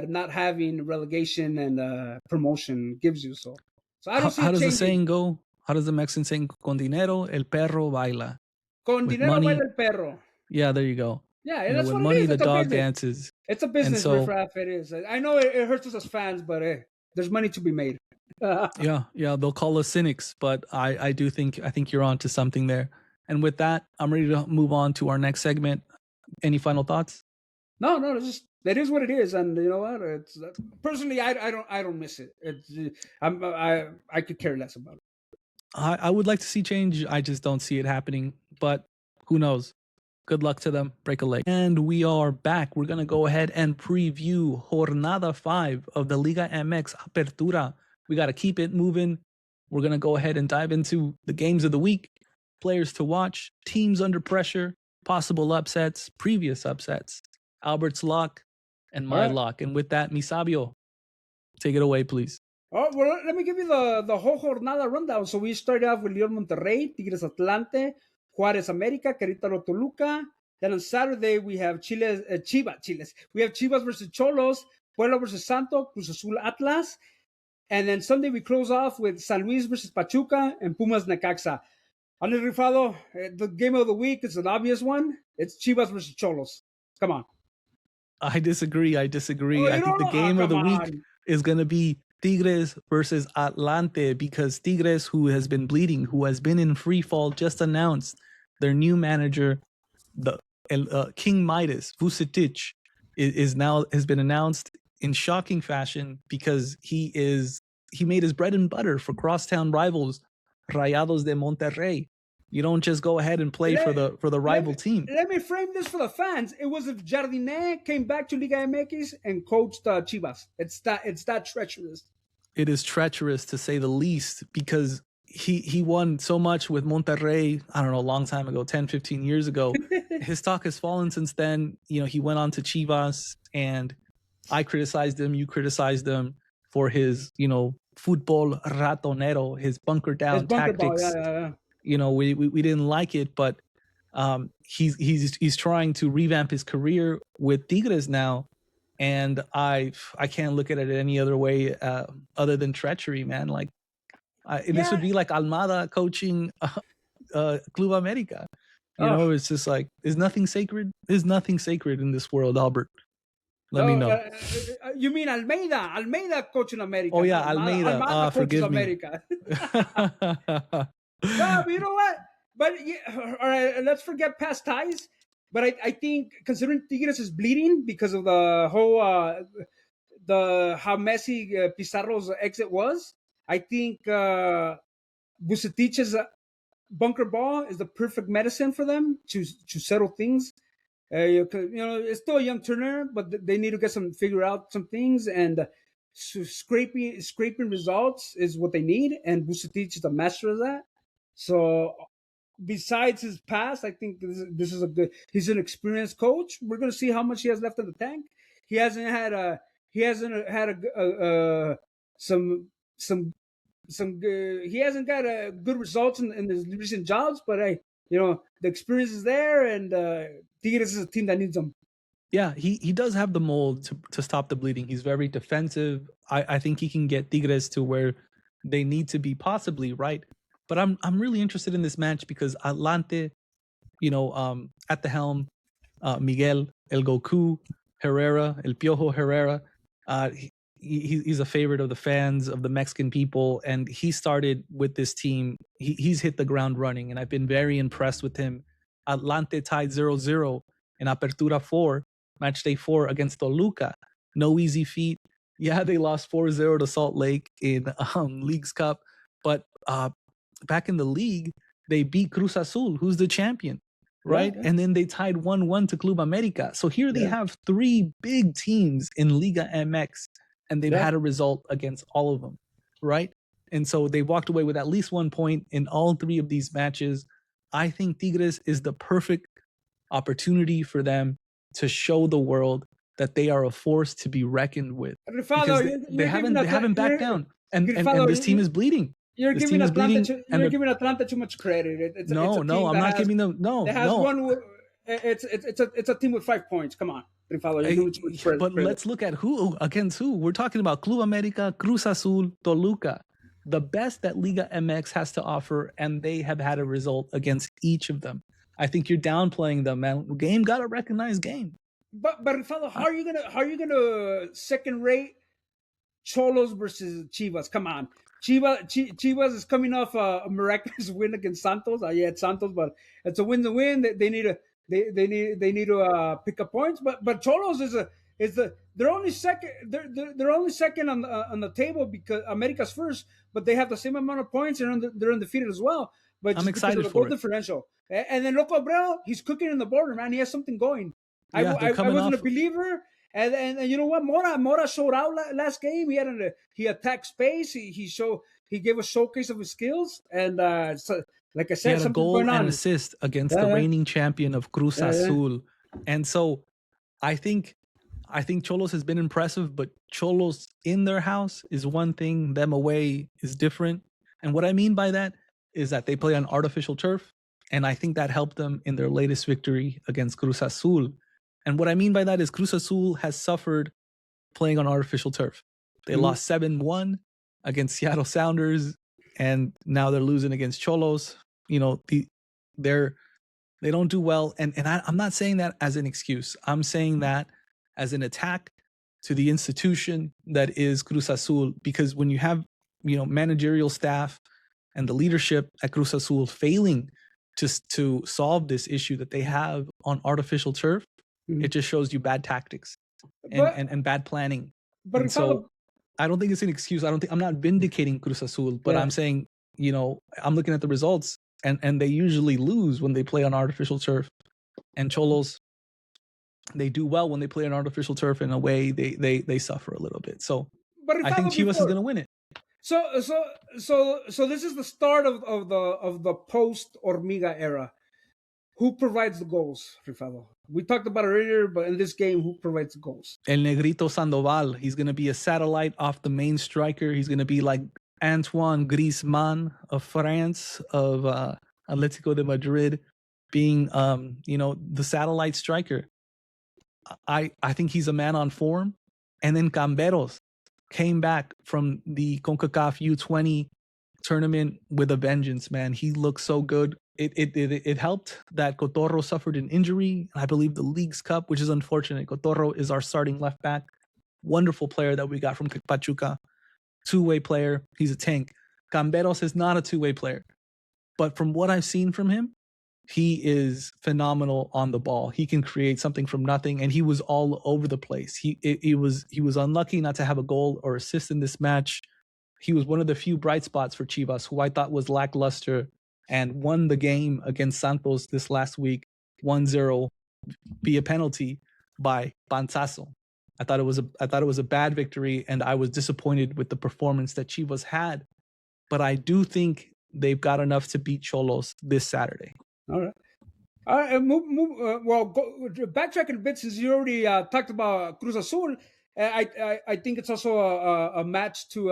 not having relegation and promotion gives you. So I don't see how it does changing. the saying go? How does the Mexican saying? Con dinero el perro baila. Con With dinero money, baila el perro. Yeah, there you go. Yeah, that's with what money, it is. the It's a dog business. dances. It's a business, so, riffraff. It is. I know it hurts us as fans, but there's money to be made. yeah, they'll call us cynics, but I think you're onto something there. And with that, I'm ready to move on to our next segment. Any final thoughts? No, that is what it is, and you know what? It's personally, I don't miss it. I could care less about it. I would like to see change. I just don't see it happening, but who knows? Good luck to them. Break a leg. And we are back. We're going to go ahead and preview Jornada 5 of the Liga MX Apertura. We got to keep it moving. We're going to go ahead and dive into the games of the week, players to watch, teams under pressure, possible upsets, previous upsets, Albert's lock, and my lock. And with that, Misabio, take it away, please. Oh, well, let me give you the whole Jornada rundown. So we started off with León Monterrey, Tigres Atlante, Juárez América, Querétaro Toluca. Then on Saturday we have Chivas. We have Chivas versus Cholos, Puebla versus Santos, Cruz Azul Atlas. And then Sunday we close off with San Luis versus Pachuca and Pumas Necaxa. Andre Rifado, the game of the week is an obvious one. It's Chivas versus Cholos. Come on. I disagree. I disagree. Oh, I you think don't the know? game of the Come week on. is going to be Tigres versus Atlante, because Tigres, who has been bleeding, who has been in free fall, just announced their new manager, the King Midas Vucetic, has been announced in shocking fashion, because he made his bread and butter for crosstown rivals Rayados de Monterrey. You don't just go ahead and play for the rival team. Let me frame this for the fans. It was if Jardiné came back to Liga MX and coached Chivas. It's that treacherous. It is treacherous, to say the least, because he won so much with Monterrey, I don't know, a long time ago, 10, 15 years ago. His stock has fallen since then. You know, he went on to Chivas, and I criticized him, you criticized him for his, you know, football ratonero, his bunker down tactics. Ball, yeah. You know, we didn't like it, but he's trying to revamp his career with Tigres now, and I can't look at it any other way other than treachery, man. Like this would be like Almada coaching Club America. You know, it's just like, is nothing sacred? There's nothing sacred in this world, Albert. Let me know. You mean Almeida? Almeida coaching America. Oh yeah, Almeida forgive me. America. No, but you know what? But yeah, all right, let's forget past ties. But I think, considering Tigres is bleeding because of the whole how messy Pizarro's exit was, I think Vucetic's bunker ball is the perfect medicine for them to settle things. You know, it's still a young turner, but they need to figure out some things, and so scraping results is what they need, and Vucetic is a master of that. So, besides his past, I think this is a good. He's an experienced coach. We're going to see how much he has left in the tank. He hasn't had he hasn't got good results in his recent jobs, but you know, the experience is there, and Tigres is a team that needs them. Yeah, he does have the mold to stop the bleeding. He's very defensive. I think he can get Tigres to where they need to be, possibly, right? But I'm really interested in this match because Atlante, you know, at the helm, Miguel El Goku Herrera, El Piojo Herrera, he's a favorite of the fans, of the Mexican people, and he started with this team. He's hit the ground running, and I've been very impressed with him. Atlante tied 0-0 in Apertura 4, match day 4 against Toluca. No easy feat. Yeah, they lost 4-0 to Salt Lake in Leagues Cup, but back in the league, they beat Cruz Azul, who's the champion, right? Yeah. And then they tied 1-1 to Club America. So here they have three big teams in Liga MX, and they've had a result against all of them, right? And so they walked away with at least 1 point in all three of these matches. I think Tigres is the perfect opportunity for them to show the world that they are a force to be reckoned with. Rifado, because they haven't backed down, and this team is bleeding. You're giving Atlanta too much credit. I'm not giving them. It's a team with 5 points. Come on, Rifado. But let's look at who against who. We're talking about Club America, Cruz Azul, Toluca, the best that Liga MX has to offer, and they have had a result against each of them. I think you're downplaying them, man. Game gotta recognize game. But Rifado, how are you gonna second rate Cholos versus Chivas? Come on. Chivas is coming off a miraculous win against Santos. Yeah, it's Santos, but it's a win-to-win. They need to pick up points. But Cholos they're only second. They're only second on the table because America's first, but they have the same amount of points and they're undefeated as well. But I'm excited for the differential. And then Loco Abreu, he's cooking in the border, man. He has something going. Yeah, I wasn't a believer. And you know what? Mora showed out last game. He attacked space. He gave a showcase of his skills. And so, like I said, he had a goal and assist against the reigning champion of Cruz Azul. And so I think Cholos has been impressive, but Cholos in their house is one thing, them away is different. And what I mean by that is that they play on artificial turf, and I think that helped them in their latest victory against Cruz Azul. And what I mean by that is Cruz Azul has suffered playing on artificial turf. They lost 7-1 against Seattle Sounders, and now they're losing against Cholos. You know, they don't do well, and I'm not saying that as an excuse. I'm saying that as an attack to the institution that is Cruz Azul, because when you have, you know, managerial staff and the leadership at Cruz Azul failing to solve this issue that they have on artificial turf, it just shows you bad tactics and bad planning. But And so I don't think it's an excuse. I'm not vindicating Cruz Azul, but I'm saying, you know, I'm looking at the results, and they usually lose when they play on artificial turf. And Cholos, they do well when they play on artificial turf. In a way, they suffer a little bit. So I think Chivas is going to win it. So this is the start of the post Hormiga era. Who provides the goals, Rifado? We talked about it earlier, but in this game, who provides the goals? El Negrito Sandoval. He's going to be a satellite off the main striker. He's going to be like Antoine Griezmann of France, of Atletico de Madrid, being you know, the satellite striker. I think he's a man on form. And then Camberos came back from the CONCACAF U20 tournament with a vengeance, man. He looked so good. It helped that Cotorro suffered an injury, I believe the League's Cup, which is unfortunate. Cotorro is our starting left back. Wonderful player that we got from Pachuca. Two-way player. He's a tank. Camberos is not a two-way player. But from what I've seen from him, he is phenomenal on the ball. He can create something from nothing, and he was all over the place. He was unlucky not to have a goal or assist in this match. He was one of the few bright spots for Chivas, who I thought was lackluster, and won the game against Santos this last week, 1-0 via penalty by Panzazo. I thought it was a bad victory, and I was disappointed with the performance that Chivas had. But I do think they've got enough to beat Cholos this Saturday. All right. Backtracking a bit, since you already talked about Cruz Azul, I think it's also a match to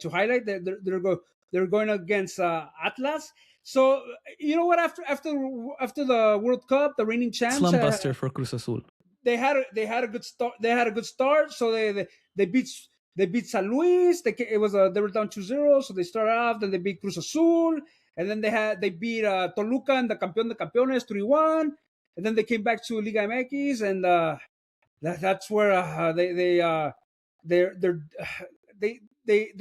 highlight. They're going against Atlas. So you know what? After the World Cup, the reigning champs, slump buster for Cruz Azul. They had a good start. They had a good start. So they beat San Luis. They were down 2-0. So they started off. Then they beat Cruz Azul. And then they beat Toluca and the Campeón de Campeones 3-1. And then they came back to Liga MX, and that's where they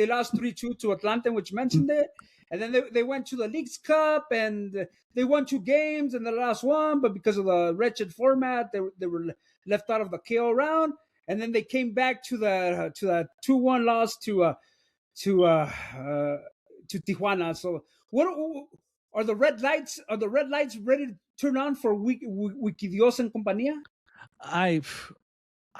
lost 3-2 to Atlanta, which mentioned it. And then they went to the League's Cup, and they won 2 games and the last one, but because of the wretched format, they were left out of the KO round. And then they came back to the 2-1 loss to Tijuana. So what are the red lights? Are the red lights ready to turn on for Wikidios and Compañía? I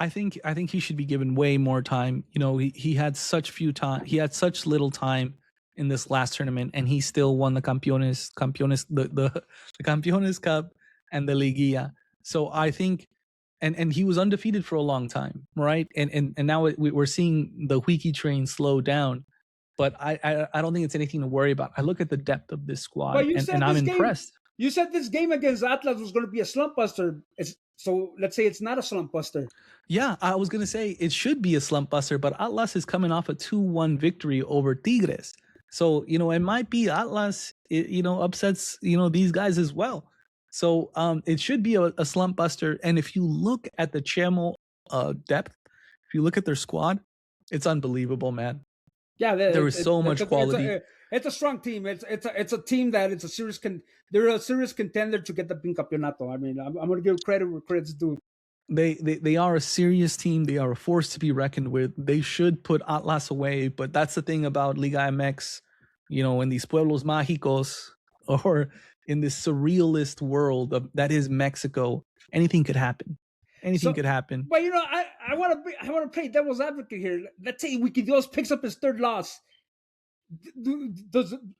think he should be given way more time. You know, he had such few time. He had such little time in this last tournament, and he still won the Campeones, the Campeones Cup and the Liguilla. So I think, and he was undefeated for a long time, right? And now we're seeing the Wiki train slow down. But I don't think it's anything to worry about. I look at the depth of this squad, and I'm impressed. You said this game against Atlas was going to be a slump buster. So let's say it's not a slump buster. Yeah, I was going to say it should be a slump buster, but Atlas is coming off a 2-1 victory over Tigres. So, you know, it might be Atlas, upsets, these guys as well. So it should be a slump buster. And if you look at the Chemo depth, if you look at their squad, it's unbelievable, man. Yeah, there is so much quality. It's a strong team. It's a team that it's a serious they're a serious contender to get the Campeonato. I mean, I'm going to give credit where credit's due. They are a serious team. They are a force to be reckoned with. They should put Atlas away, but that's the thing about Liga MX, in these pueblos mágicos, or in this surrealist world that is Mexico. Anything could happen. Anything could happen. But I want to play devil's advocate here. Let's say Wikidios picks up his 3rd loss. Do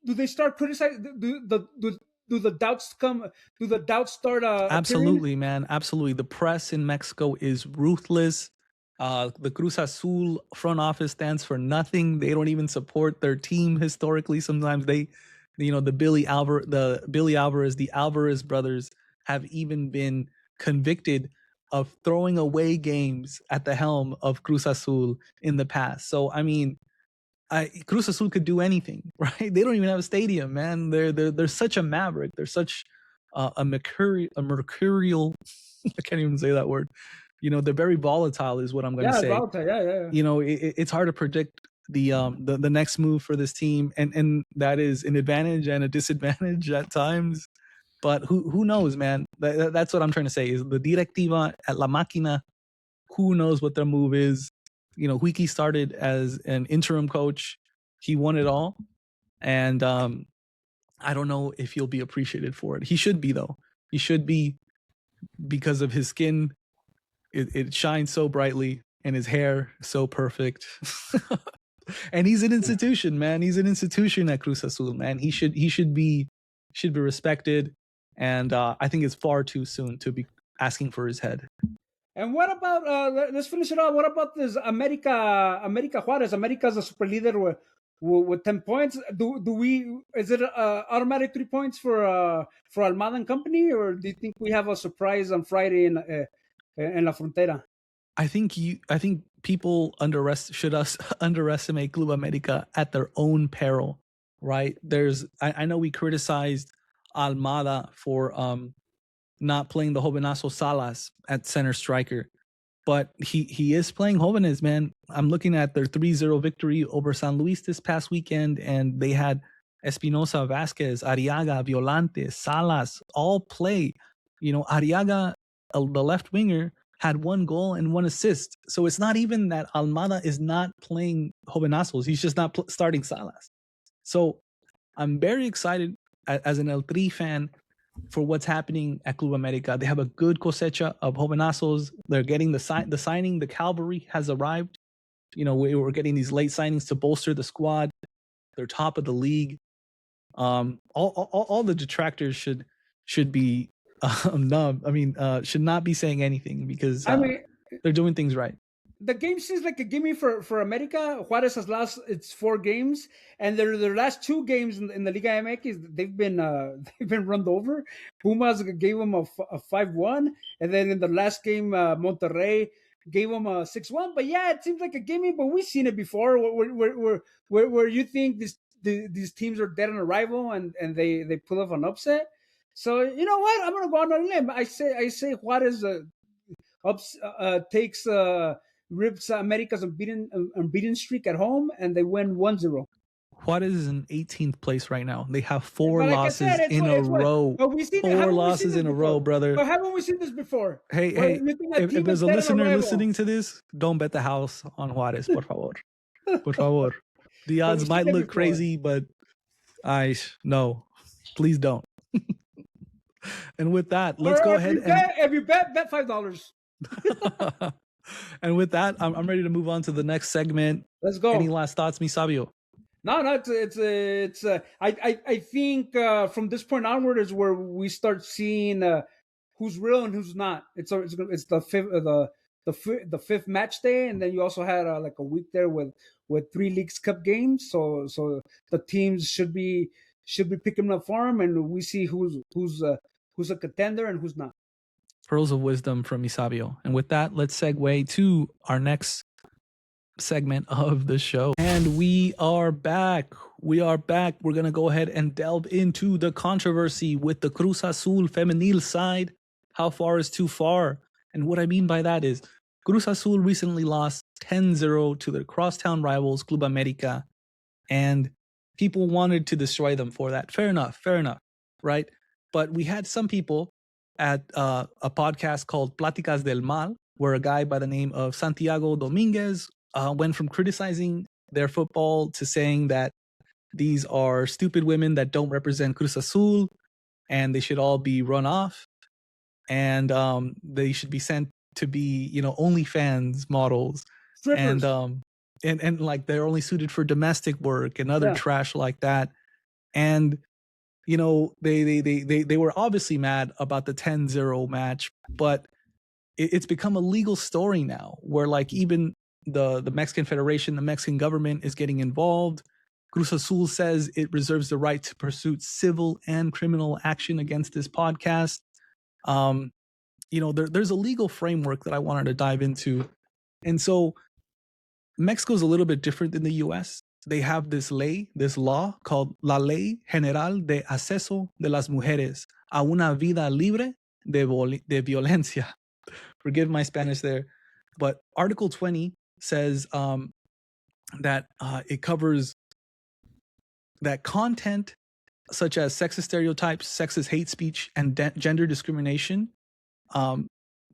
they start criticizing? Do the doubts come? Do the doubts start? Absolutely, appearing? Man. Absolutely. The press in Mexico is ruthless. The Cruz Azul front office stands for nothing. They don't even support their team historically. Sometimes the Billy Alvarez, the Alvarez brothers have even been convicted of throwing away games at the helm of Cruz Azul in the past. So, I mean, Cruz Azul could do anything, right? They don't even have a stadium, man. They're such a maverick. They're such a mercurial. I can't even say that word. They're very volatile, is what I'm going to say. Volatile. Yeah. It's hard to predict the next move for this team, and that is an advantage and a disadvantage at times. But who knows, man? That's what I'm trying to say. Is the directiva at La Máquina? Who knows what their move is? Huiki started as an interim coach. He won it all, and I don't know if he'll be appreciated for it. He should be, though. He should be, because of his skin. It shines so brightly, and his hair so perfect. And he's an institution, man. He's an institution at Cruz Azul, man. He should be respected, and I think it's far too soon to be asking for his head. And what about let's finish it off. What about this America Juarez? America's a super leader with 10 points. Is it automatic 3 points for Almada and company, or do you think we have a surprise on Friday in La Frontera? I think people should underestimate Club America at their own peril, right? I know we criticized Almada for not playing the Jovenazo Salas at center striker, but he is playing Jóvenes, man. I'm looking at their 3-0 victory over San Luis this past weekend, and they had Espinosa, Vasquez, Arriaga, Violante, Salas all play. Arriaga, the left winger, had 1 goal and 1 assist. So it's not even that Almada is not playing Jovenazos. He's just not starting Salas. So I'm very excited as an El Tri fan for what's happening at Club America. They have a good cosecha of Jovenazos. They're getting the signing. The cavalry has arrived. We're getting these late signings to bolster the squad. They're top of the league. All the detractors should be numb. Should not be saying anything, because they're doing things right. The game seems like a gimme for America. Juarez has lost its 4 games, and their last 2 games in the Liga MX, they've been run over. Pumas gave them a 5-1, and then in the last game, Monterrey gave them a 6-1. But yeah, it seems like a gimme. But we've seen it before, where you think these teams are dead on arrival, and they pull off an upset. So you know what? I'm gonna go on a limb. I say Juarez takes. Rips America's unbeaten streak at home, and they win 1-0. Juarez is in 18th place right now. They have 4 losses in a row. 4 losses in a row, brother. But haven't we seen this before? Hey, if there's a listener listening to this, don't bet the house on Juarez, por favor. Por favor. The odds might look crazy, but no, please don't. And with that, let's go ahead. If you bet $5. And with that, I'm ready to move on to the next segment. Let's go. Any last thoughts, mi sabio? No, it's I think from this point onward is where we start seeing who's real and who's not. It's the fifth match day, and then you also had like a week there with 3 Leagues Cup games. So the teams should be picking up form, and we see who's a contender and who's not. Pearls of wisdom from Misabio. And with that, let's segue to our next segment of the show. And we are back. We're going to go ahead and delve into the controversy with the Cruz Azul femenil side. How far is too far? And what I mean by that is Cruz Azul recently lost 10-0 to their crosstown rivals, Club America. And people wanted to destroy them for that. Fair enough, right? But we had some people at a podcast called Pláticas del Mal, where a guy by the name of Santiago Dominguez went from criticizing their football to saying that these are stupid women that don't represent Cruz Azul, and they should all be run off, and they should be sent to be, OnlyFans models, strippers. and like they're only suited for domestic work and other trash like that. And they were obviously mad about the 10-0 match, but it's become a legal story now, where like even the Mexican Federation, the Mexican government is getting involved. Cruz Azul says it reserves the right to pursue civil and criminal action against this podcast. There's a legal framework that I wanted to dive into. And so Mexico's a little bit different than the US. they have this law called La Ley General de Acceso de las Mujeres a una vida libre de violencia. Forgive my Spanish there. But Article 20 says that it covers that content such as sexist stereotypes, sexist hate speech, and gender discrimination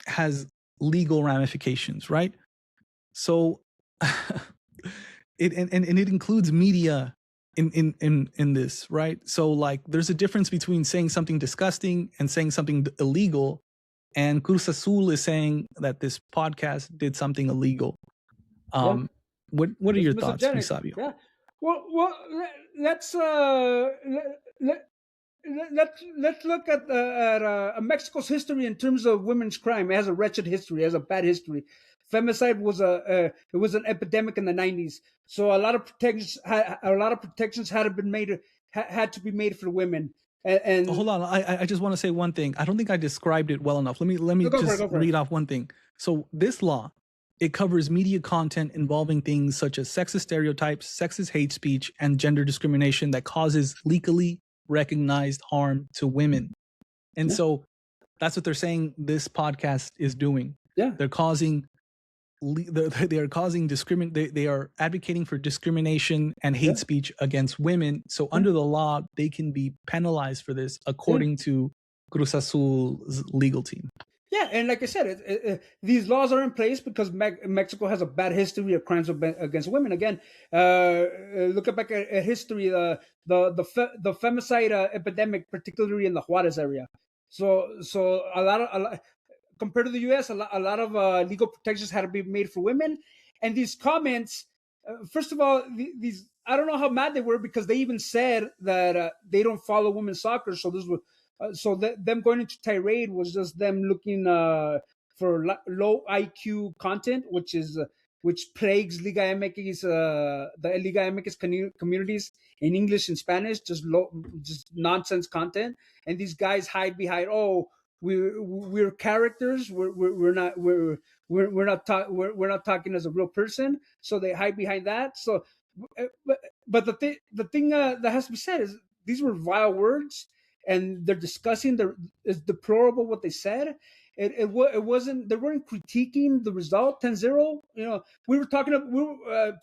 has legal ramifications, right? So it includes media in this, right? So like there's a difference between saying something disgusting and saying something illegal, and Cruz Azul is saying that this podcast did something illegal. What are your thoughts, Sabio? Yeah. Well, let's let's look at Mexico's history in terms of women's crime. It has a wretched history. It has a bad history. Femicide was it was an epidemic in the 90s. So a lot of protections had to be made for women. And hold on, I just want to say one thing. I don't think I described it well enough. Let me just read off one thing. So this law, it covers media content involving things such as sexist stereotypes, sexist hate speech, and gender discrimination that causes legally recognized harm to women. And so that's what they're saying this podcast is doing. Yeah. They're causing they are advocating for discrimination and hate speech against women. So under the law, they can be penalized for this according to Cruz Azul's legal team. Yeah, and like I said, these laws are in place because Mexico has a bad history of crimes against women. Again, look back at history, the femicide epidemic, particularly in the Juarez area. So a lot compared to the U.S., a lot of legal protections had to be made for women. And these comments, first of all, these I don't know how mad they were because they even said that they don't follow women's soccer. So this was. Them going into tirade was just them looking for low IQ content, which plagues Liga MX, the Liga MX communities in English and Spanish, just nonsense content. And these guys hide behind, we're characters. We're not talking as a real person. So they hide behind that. So, but the thing that has to be said is these were vile words. And they're discussing it's deplorable what they said. It wasn't, they weren't critiquing the result 10-0. You know, we were talking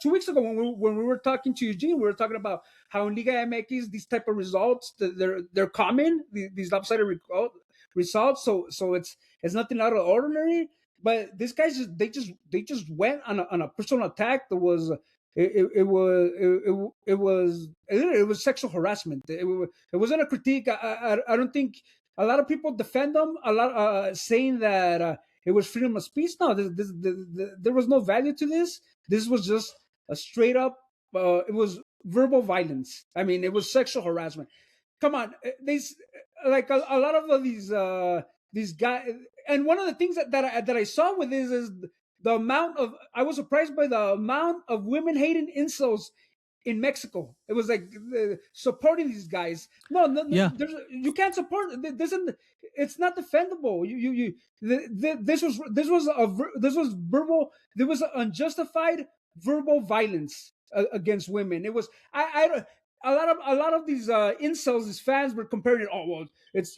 2 weeks ago when we were talking to Eugene, we were talking about how in Liga MX these type of results they're common, these lopsided results. So it's nothing out of the ordinary. But these guys they just went on a personal attack that was. It was sexual harassment. It wasn't a critique. I don't think a lot of people defend them. A lot saying that it was freedom of speech. No, there was no value to this. This was just a straight up. It was verbal violence. I mean, it was sexual harassment. Come on, these like a lot of these guys. And one of the things that I saw with this is the amount of, I was surprised by the amount of women hating incels in Mexico. It was like supporting these guys. No, you can't support. It's not defendable. This was verbal. There was unjustified verbal violence against women. It was a lot of these incels, these fans were comparing it. Oh well, it's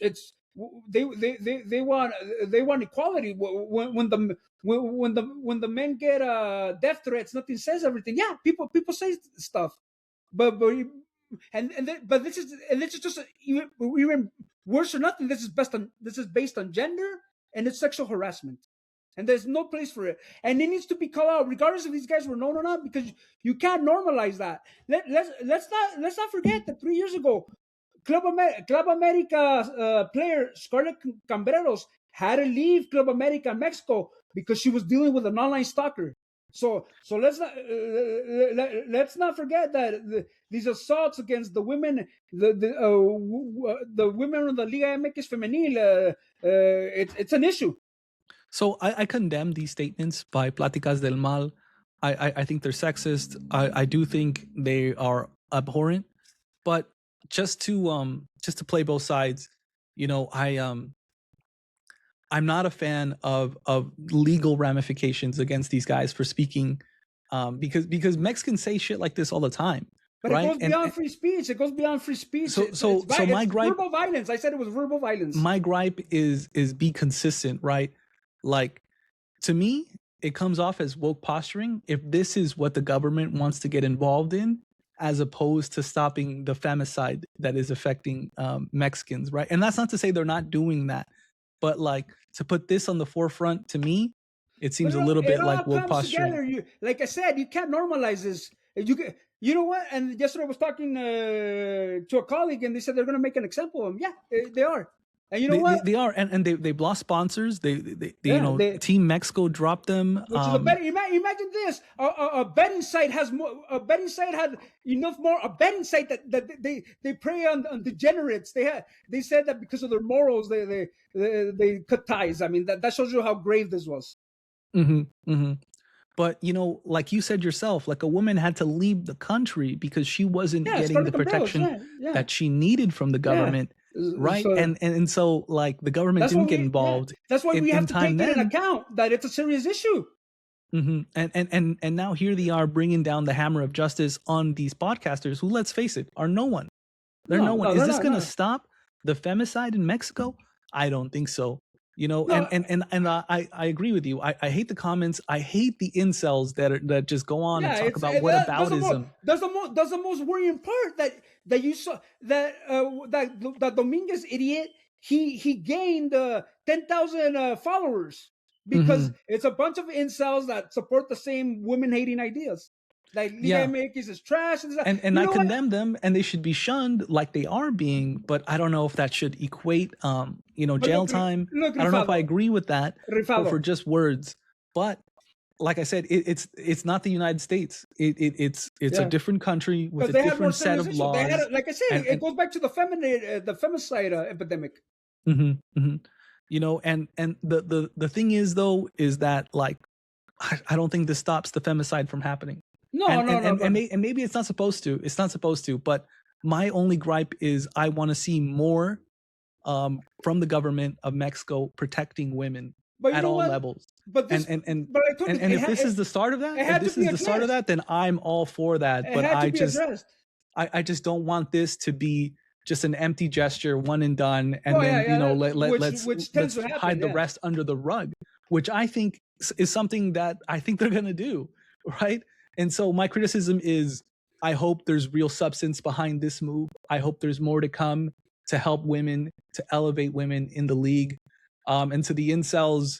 they want equality when the men get death threats. Nothing says everything. Yeah, people say stuff, but this is just even worse or nothing. This is based on gender and it's sexual harassment, and there's no place for it, and it needs to be called out regardless if these guys were known or not, because you can't normalize that. Let's not forget that 3 years ago, Club America player Scarlett Cambreros had to leave Club America Mexico because she was dealing with an online stalker. So let's not forget that these assaults against the women, the women of the Liga MX Femenil, it's an issue. So I condemn these statements by Pláticas del Mal. I think they're sexist. I do think they are abhorrent. But just to play both sides, you know, I'm not a fan of legal ramifications against these guys for speaking because Mexicans say shit like this all the time. But right? It goes beyond free speech. It goes beyond free speech. So my gripe, verbal violence. I said it was verbal violence. My gripe is be consistent, right? Like, to me, it comes off as woke posturing if this is what the government wants to get involved in, as opposed to stopping the femicide that is affecting Mexicans, right? And that's not to say they're not doing that, but like, to put this on the forefront, to me, it seems a little bit like woke posturing. Like I said, you can't normalize this. You know what? And yesterday I was talking to a colleague, and they said they're going to make an example of him. Yeah, they are. And you know what? They are, and they've lost sponsors. Team Mexico dropped them. Imagine this: a betting site has more. A betting site had enough more. A betting site that they prey on degenerates. They said that because of their morals, they cut ties. I mean, that shows you how grave this was. Mm-hmm. Mm-hmm. But, like you said yourself, like, a woman had to leave the country because she wasn't getting the protection that she needed from the government. Right. So, and so, like, the government didn't get involved. That's why we have to take it into account that it's a serious issue. Mm-hmm. And now here they are bringing down the hammer of justice on these podcasters who, let's face it, are no one. They're no one. Is this going to stop the femicide in Mexico? I don't think so. And I agree with you. I hate the comments. I hate the incels that just go on and talk about whataboutism. That's the most worrying part that you saw that Dominguez idiot. He gained 10,000 followers because it's a bunch of incels that support the same women hating ideas. Like Liga MX is trash, and I condemn them, and they should be shunned like they are being. But I don't know if that should equate, jail time. I don't know if I agree with that for just words. But like I said, it's not the United States. It's a different country with a different set of laws. Like I said, it goes back to the femicide epidemic. Mm-hmm, mm-hmm. And the thing is, though, is that, like, I don't think this stops the femicide from happening. No. And maybe it's not supposed to. It's not supposed to. But my only gripe is I want to see more from the government of Mexico protecting women at all levels. But if this is the start of that, then I'm all for that. But I just don't want this to be just an empty gesture, one and done, and let's hide the rest under the rug, which I think is something that I think they're going to do, right? And so my criticism is, I hope there's real substance behind this move. I hope there's more to come to help women, to elevate women in the league. And to the incels,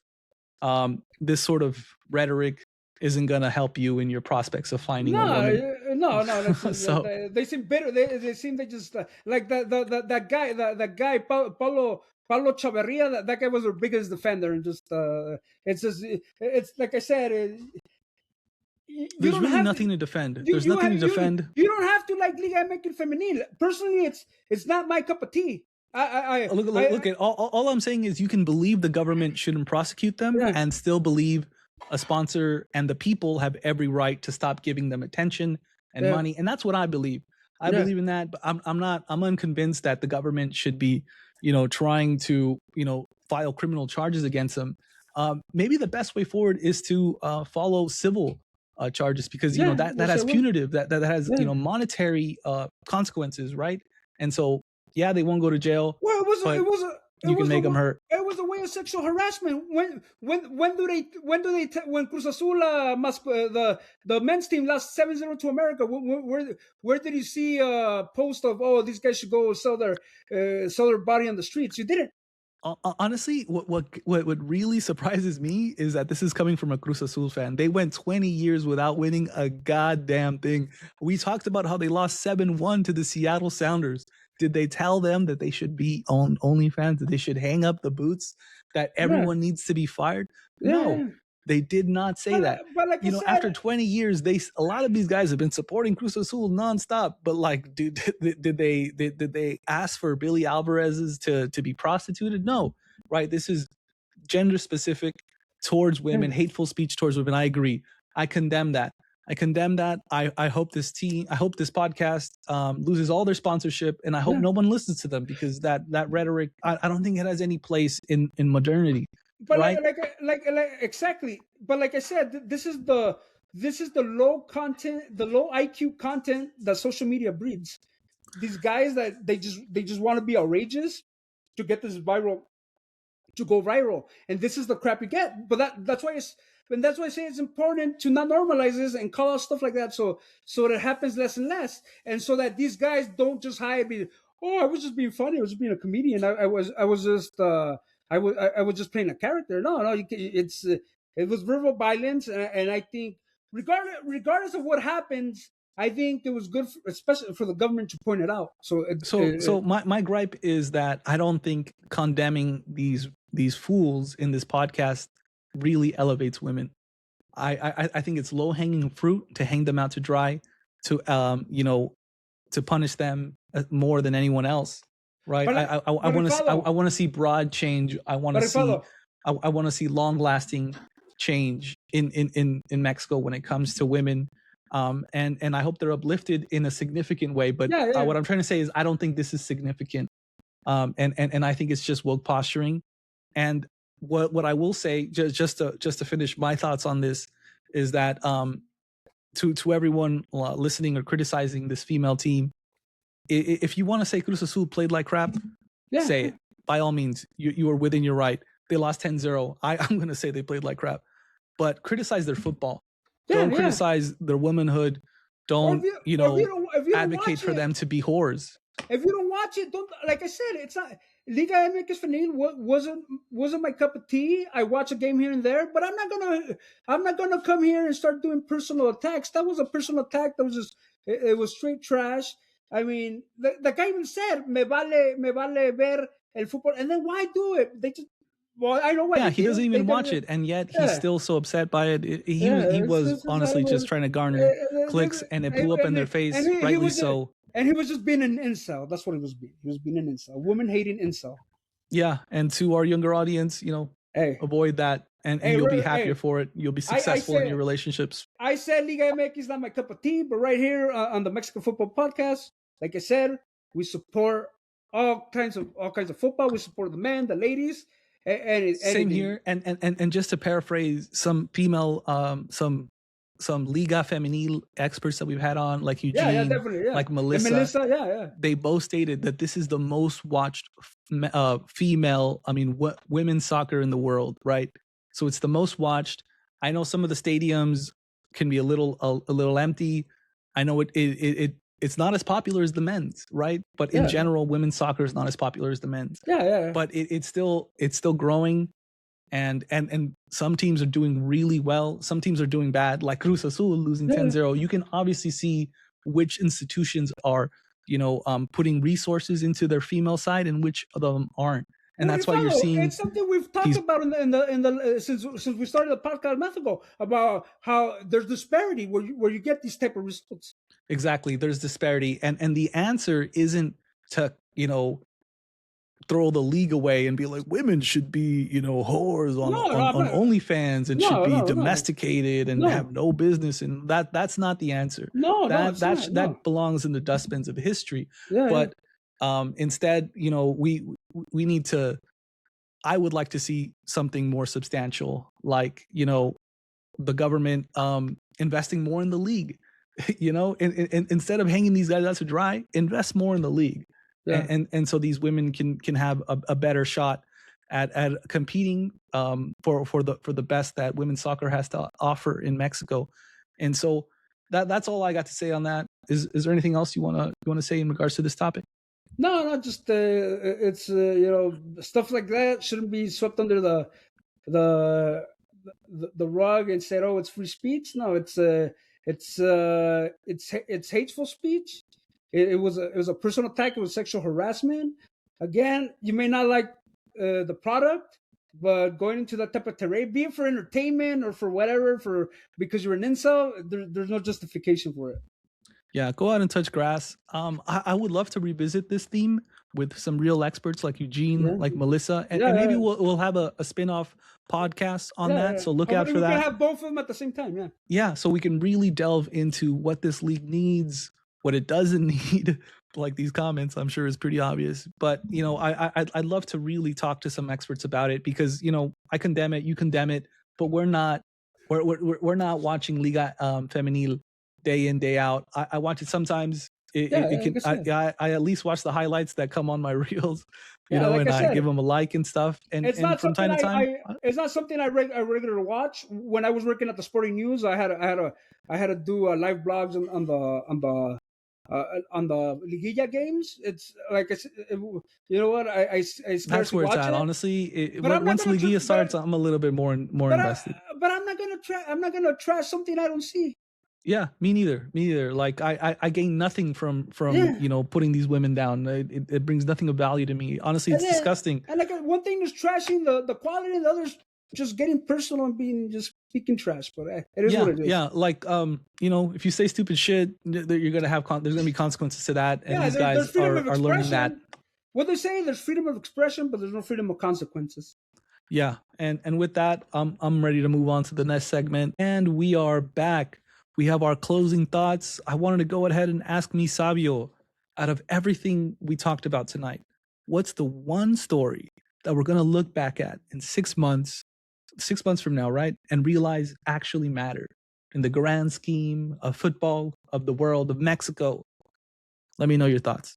this sort of rhetoric isn't going to help you in your prospects of finding a woman. No. So, they seem bitter. They seem just like that guy Paulo Chavarria. That guy was their biggest defender, and it's like I said. There's really nothing to defend. There's nothing to defend. You don't have to like Liga MX Femenil. Personally, it's not my cup of tea. Look at all I'm saying is you can believe the government shouldn't prosecute them and still believe a sponsor and the people have every right to stop giving them attention and money. And that's what I believe. I believe in that, but I'm unconvinced that the government should be, trying to, file criminal charges against them. Maybe the best way forward is to follow civil charges, because that has punitive, that has monetary consequences, right? And so they won't go to jail. Well, you can make them hurt. It was a way of sexual harassment. When Cruz Azul the men's team lost 7-0 to America, where did you see a post of these guys should go sell their body on the streets? You didn't. Honestly, what really surprises me is that this is coming from a Cruz Azul fan. They went 20 years without winning a goddamn thing. We talked about how they lost 7-1 to the Seattle Sounders. Did they tell them that they should be on OnlyFans, that they should hang up the boots, that everyone needs to be fired? No, they did not say that. But like after 20 years, a lot of these guys have been supporting Cruz Azul nonstop. But like, did they ask for Billy Alvarez's to be prostituted? No, right? This is gender specific towards women, hateful speech towards women. I agree. I condemn that. I hope this podcast loses all their sponsorship, and I hope no one listens to them, because that rhetoric, I don't think it has any place in modernity. But right? like exactly. But like I said, this is the this is the low IQ content that social media breeds. These guys that they just want to be outrageous to get this viral, to go viral, and this is the crap you get. But that's why I say it's important to not normalize this and call out stuff like that, so that it happens less and less, and so that these guys don't just hide me. Oh, I was just being funny. I was just being a comedian. I was just playing a character. No, it was verbal violence, and I think regardless of what happens, I think it was good, especially for the government, to point it out. So my gripe is that I don't think condemning these fools in this podcast really elevates women. I think it's low hanging fruit to hang them out to dry, to to punish them more than anyone else, right? I want to see broad change. I want to see long lasting change in Mexico when it comes to women. And I hope they're uplifted in a significant way. But what I'm trying to say is I don't think this is significant. And I think it's just woke posturing. And what I will say, just to finish my thoughts on this, is that to everyone listening or criticizing this female team, if you want to say Cruz Azul played like crap, say it. By all means, you are within your right. They lost 10-0. I'm going to say they played like crap. But criticize their football. Don't criticize their womanhood. Don't advocate for them to be whores. If you don't watch it, don't. Like I said, it's not Liga MX femenil wasn't my cup of tea. I watch a game here and there, but I'm not gonna come here and start doing personal attacks. That was a personal attack. That was just it was straight trash. I mean, the guy even said, "Me vale ver el fútbol," and then why do it? They just. Well, I know why. Yeah, he doesn't even watch it, and yet he's still so upset by it. He was honestly just trying to garner clicks, and it blew up in their face, rightly so. And he was just being an incel. That's what he was being. He was being an incel, woman-hating incel. Yeah, and to our younger audience, avoid that, and you'll be happier for it. You'll be successful in your relationships. I said Liga MX is not my cup of tea, but right here on the Mexican Football Podcast, like I said, we support all kinds of football. We support the men, the ladies. Same here, and just to paraphrase some female, some Liga Femenil experts that we've had on, like Eugene, like Melissa, they both stated that this is the most watched female, women's soccer in the world, right? So it's the most watched. I know some of the stadiums can be a little empty. I know it's not as popular as the men's, right? But in general, women's soccer is not as popular as the men's. But it's still growing, and some teams are doing really well. Some teams are doing bad, like Cruz Azul losing 10-0. You can obviously see which institutions are, putting resources into their female side and which of them aren't. And that's why you're seeing. It's something we've talked about in the since we started the podcast a month ago, about how there's disparity where you get these type of results. Exactly, there's disparity, and the answer isn't to throw the league away and be like, women should be whores on OnlyFans and should be domesticated and have no business, and that's not the answer. That belongs in the dustbins of history. But instead, we need to. I would like to see something more substantial, like the government investing more in the league. Instead of hanging these guys out to dry, invest more in the league. And so these women can have a better shot at competing for the best that women's soccer has to offer in Mexico. And so that's all I got to say on that. Is there anything else you want to say in regards to this topic? No, just it's stuff like that shouldn't be swept under the rug and said, oh, it's free speech. No, it's hateful speech. It was a personal attack. It was sexual harassment. Again, you may not like the product, but going into that type of terrain, be it for entertainment or for whatever, because you're an incel, there's no justification for it. Yeah, go out and touch grass. I would love to revisit this theme with some real experts like Eugene, like Melissa, and maybe we'll have a spin-off podcast on that. So look out for that. We can have both of them at the same time. Yeah, so we can really delve into what this league needs, what it doesn't need. Like these comments, I'm sure is pretty obvious. But I'd love to really talk to some experts about it, because I condemn it, you condemn it, but we're not we're not watching Liga Femenil day in day out. I watch it sometimes. It can I at least watch the highlights that come on my reels, like and I I said, give them a like and stuff. And it's not from something time to time, it's not something I regularly watch. When I was working at the Sporting News, I had to do live blogs on the Liguilla games. It's like you know what, I that's scarcely where it's watch at. it. Honestly, But I'm not once gonna Liguilla starts, I'm a little bit more invested. but I'm not gonna try. I'm not gonna trash something I don't see. Yeah, me neither. Me neither. Like I gain nothing from Yeah. putting these women down. It brings nothing of value to me. Honestly, it's disgusting. And like one thing is trashing the quality, and the other's just getting personal and being just speaking trash. But it is what it is. Yeah. Like if you say stupid shit, you're gonna have there's gonna be consequences to that. And these guys there's freedom of are learning that. What they say, there's freedom of expression, but there's no freedom of consequences. Yeah, and with that, I'm ready to move on to the next segment, and we are back. We have our closing thoughts. I wanted to go ahead and ask me, Sabio, out of everything we talked about tonight, what's the one story that we're gonna look back at in 6 months, 6 months from now, right, and realize actually mattered in the grand scheme of football, of the world, of Mexico? Let me know your thoughts.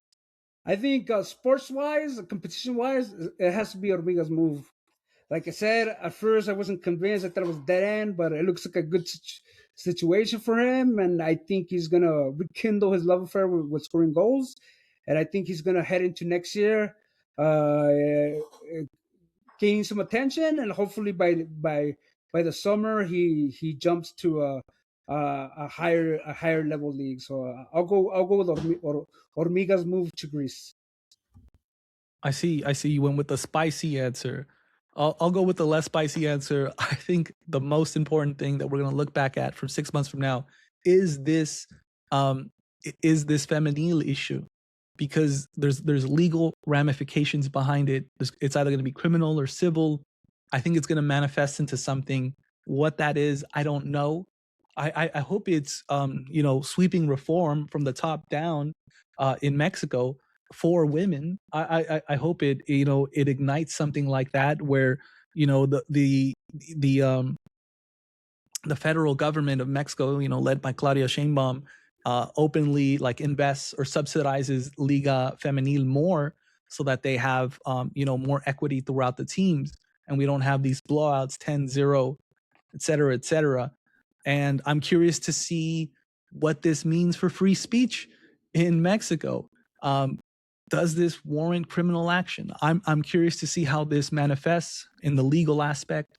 I think sports-wise, competition-wise, it has to be Hormiga's move. Like I said, at first I wasn't convinced. I thought it was dead end, but it looks like a good situation for him, and I think he's gonna rekindle his love affair with scoring goals, and I think he's gonna head into next year, gaining some attention, and hopefully by the summer he jumps to a higher level league. So I'll go with Hormiga's move to Greece. I see you went with the spicy answer. I'll go with the less spicy answer. I think the most important thing that we're going to look back at from 6 months from now is this feminine issue, because there's legal ramifications behind it. It's either going to be criminal or civil. I think it's going to manifest into something. What that is, I don't know. I hope it's sweeping reform from the top down in Mexico for women. I hope it ignites something like that, where the federal government of Mexico, led by Claudia Sheinbaum, openly like invests or subsidizes Liga Femenil more, so that they have more equity throughout the teams, and we don't have these blowouts 10-0, et cetera, et cetera. And I'm curious to see what this means for free speech in Mexico. Does this warrant criminal action? I'm curious to see how this manifests in the legal aspect.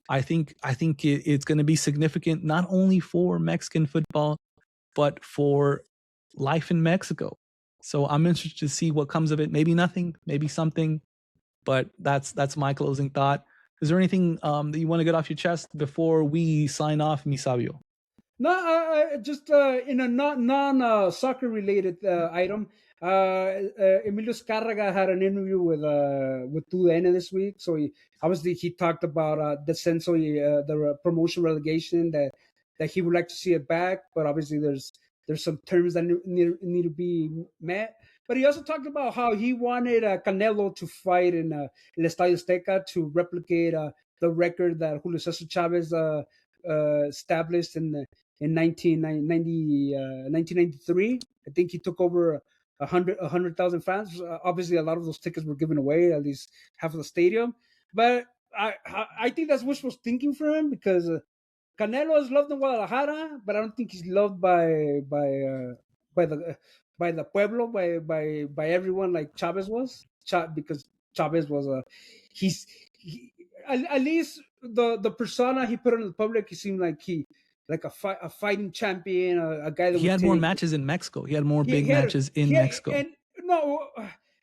I think it's going to be significant, not only for Mexican football, but for life in Mexico. So I'm interested to see what comes of it. Maybe nothing, maybe something, but that's my closing thought. Is there anything that you want to get off your chest before we sign off, Misabio? No, just in a non soccer related item. Emilio Escarraga had an interview with TUDN this week. So he talked about the promotion relegation, that he would like to see it back, but obviously there's some terms that need to be met. But he also talked about how he wanted Canelo to fight in El Estadio Azteca to replicate the record that Julio Cesar Chavez established in 1993. I think he took over 100,000 fans. Obviously, a lot of those tickets were given away, at least half of the stadium. But I think that's wishful thinking for him, because Canelo is loved in Guadalajara, but I don't think he's loved by the pueblo, by everyone like Chavez was. Because Chavez was at least the persona he put on the public, he seemed like a fighting champion, a guy that he had more matches in Mexico. He had more big matches in Mexico. And no,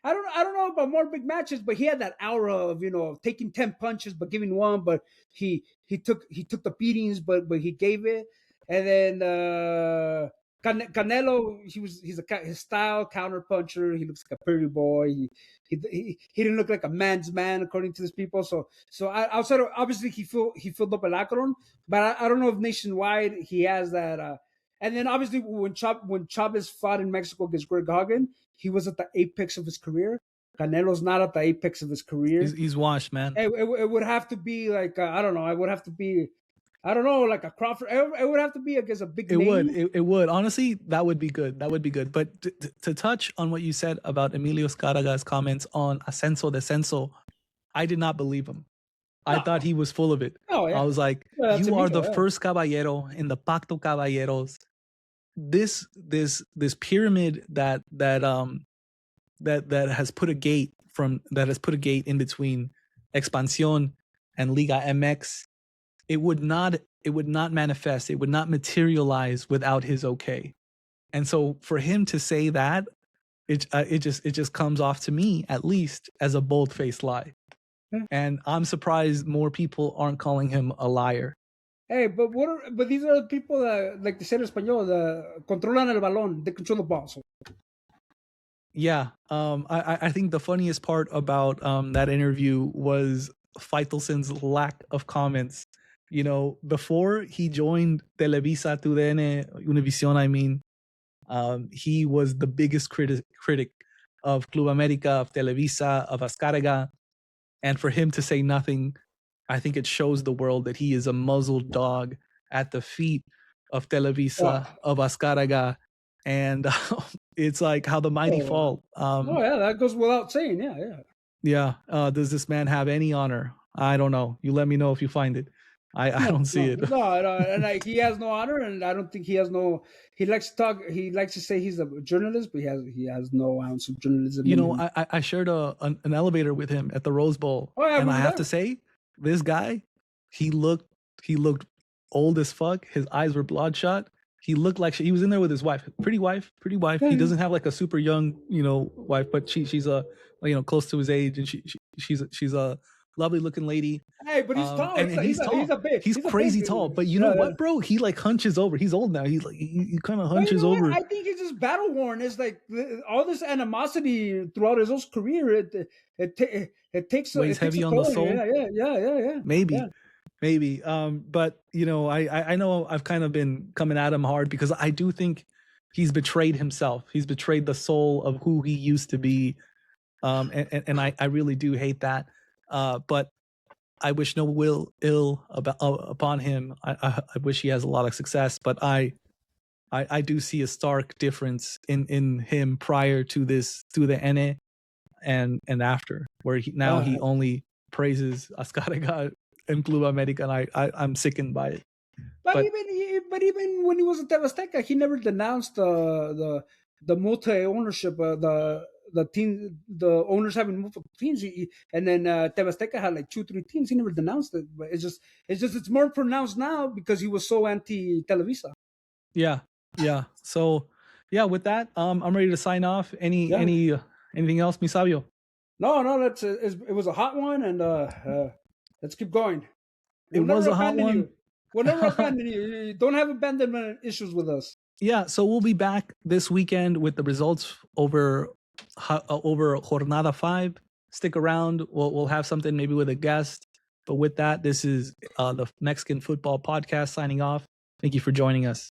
I don't know about more big matches, but he had that aura of taking 10 punches but giving one. But he took the beatings, but he gave it. And then Canelo, his style counter puncher. He looks like a pretty boy. He didn't look like a man's man according to these people. So outside of, obviously he filled up El Akron, but I don't know if nationwide he has that. And then obviously when Chavez fought in Mexico against Greg Hogan, he was at the apex of his career. Canelo's not at the apex of his career. He's washed, man. It would have to be like I don't know. It would have to be I don't know, like a Crawford. It would have to be against a big It name. would. It would. Honestly, that would be good. That would be good. But to touch on what you said about Emilio Escaraga's comments on Ascenso Descenso, I did not believe him. I thought he was full of it. Oh, yeah. I was like, Yeah, you Amigo, are the yeah. first caballero in the Pacto Caballeros. This pyramid that has put a gate in between Expansión and Liga MX. It would not manifest. It would not materialize without his okay. And so for him to say that, it just comes off to me, at least, as a bold-faced lie. Yeah. And I'm surprised more people aren't calling him a liar. Hey, but these are the people that, like they said in Español, controlan el balón, they control the ball. So. Yeah, I think the funniest part about that interview was Faitelsen's lack of comments. You know, before he joined Televisa, TUDN, Univision, I mean, he was the biggest critic of Club América, of Televisa, of Azcárraga. And for him to say nothing, I think it shows the world that he is a muzzled dog at the feet of Televisa, of Azcárraga. And it's like how the mighty fall. Yeah, that goes without saying. Yeah. Does this man have any honor? I don't know. You let me know if you find it. I don't see it. No, and he has no honor, and I don't think he has no. He likes to talk. He likes to say he's a journalist, but he has no ounce of journalism. You know, I shared an elevator with him at the Rose Bowl, and I have to say, this guy, he looked old as fuck. His eyes were bloodshot. He looked like he was in there with his wife, pretty wife. Yeah. He doesn't have like a super young, wife, but she's a, close to his age, and she's a lovely looking lady. Hey, but he's tall. And he's tall. He's a big. He's crazy tall. But you know what, bro? He like hunches over. He's old now. He's like he kind of hunches over. I think he's just battle worn. It's like all this animosity throughout his whole career. It takes weighs heavy on the soul. Yeah. Maybe. But I know I've kind of been coming at him hard because I do think he's betrayed himself. He's betrayed the soul of who he used to be. And I really do hate that. But I wish no ill upon him. I wish he has a lot of success, but I do see a stark difference in him prior to the N and after, where he only praises Azcárraga and Club América, and I'm sickened by it. But even when he was at Tevasteca, he never denounced the multi ownership, the team, the owners having multiple teams, and then Tevasteca had like 2-3 teams. He never denounced it, but it's more pronounced now because he was so anti Televisa. Yeah. So yeah, with that, I'm ready to sign off. Anything else, mi sabio? No, it was a hot one, and let's keep going. It was a hot one. We'll never abandon you. You don't have abandonment issues with us. Yeah, so we'll be back this weekend with the results over Jornada 5. Stick around. We'll have something maybe with a guest. But with that, this is the Mexican Football Podcast signing off. Thank you for joining us.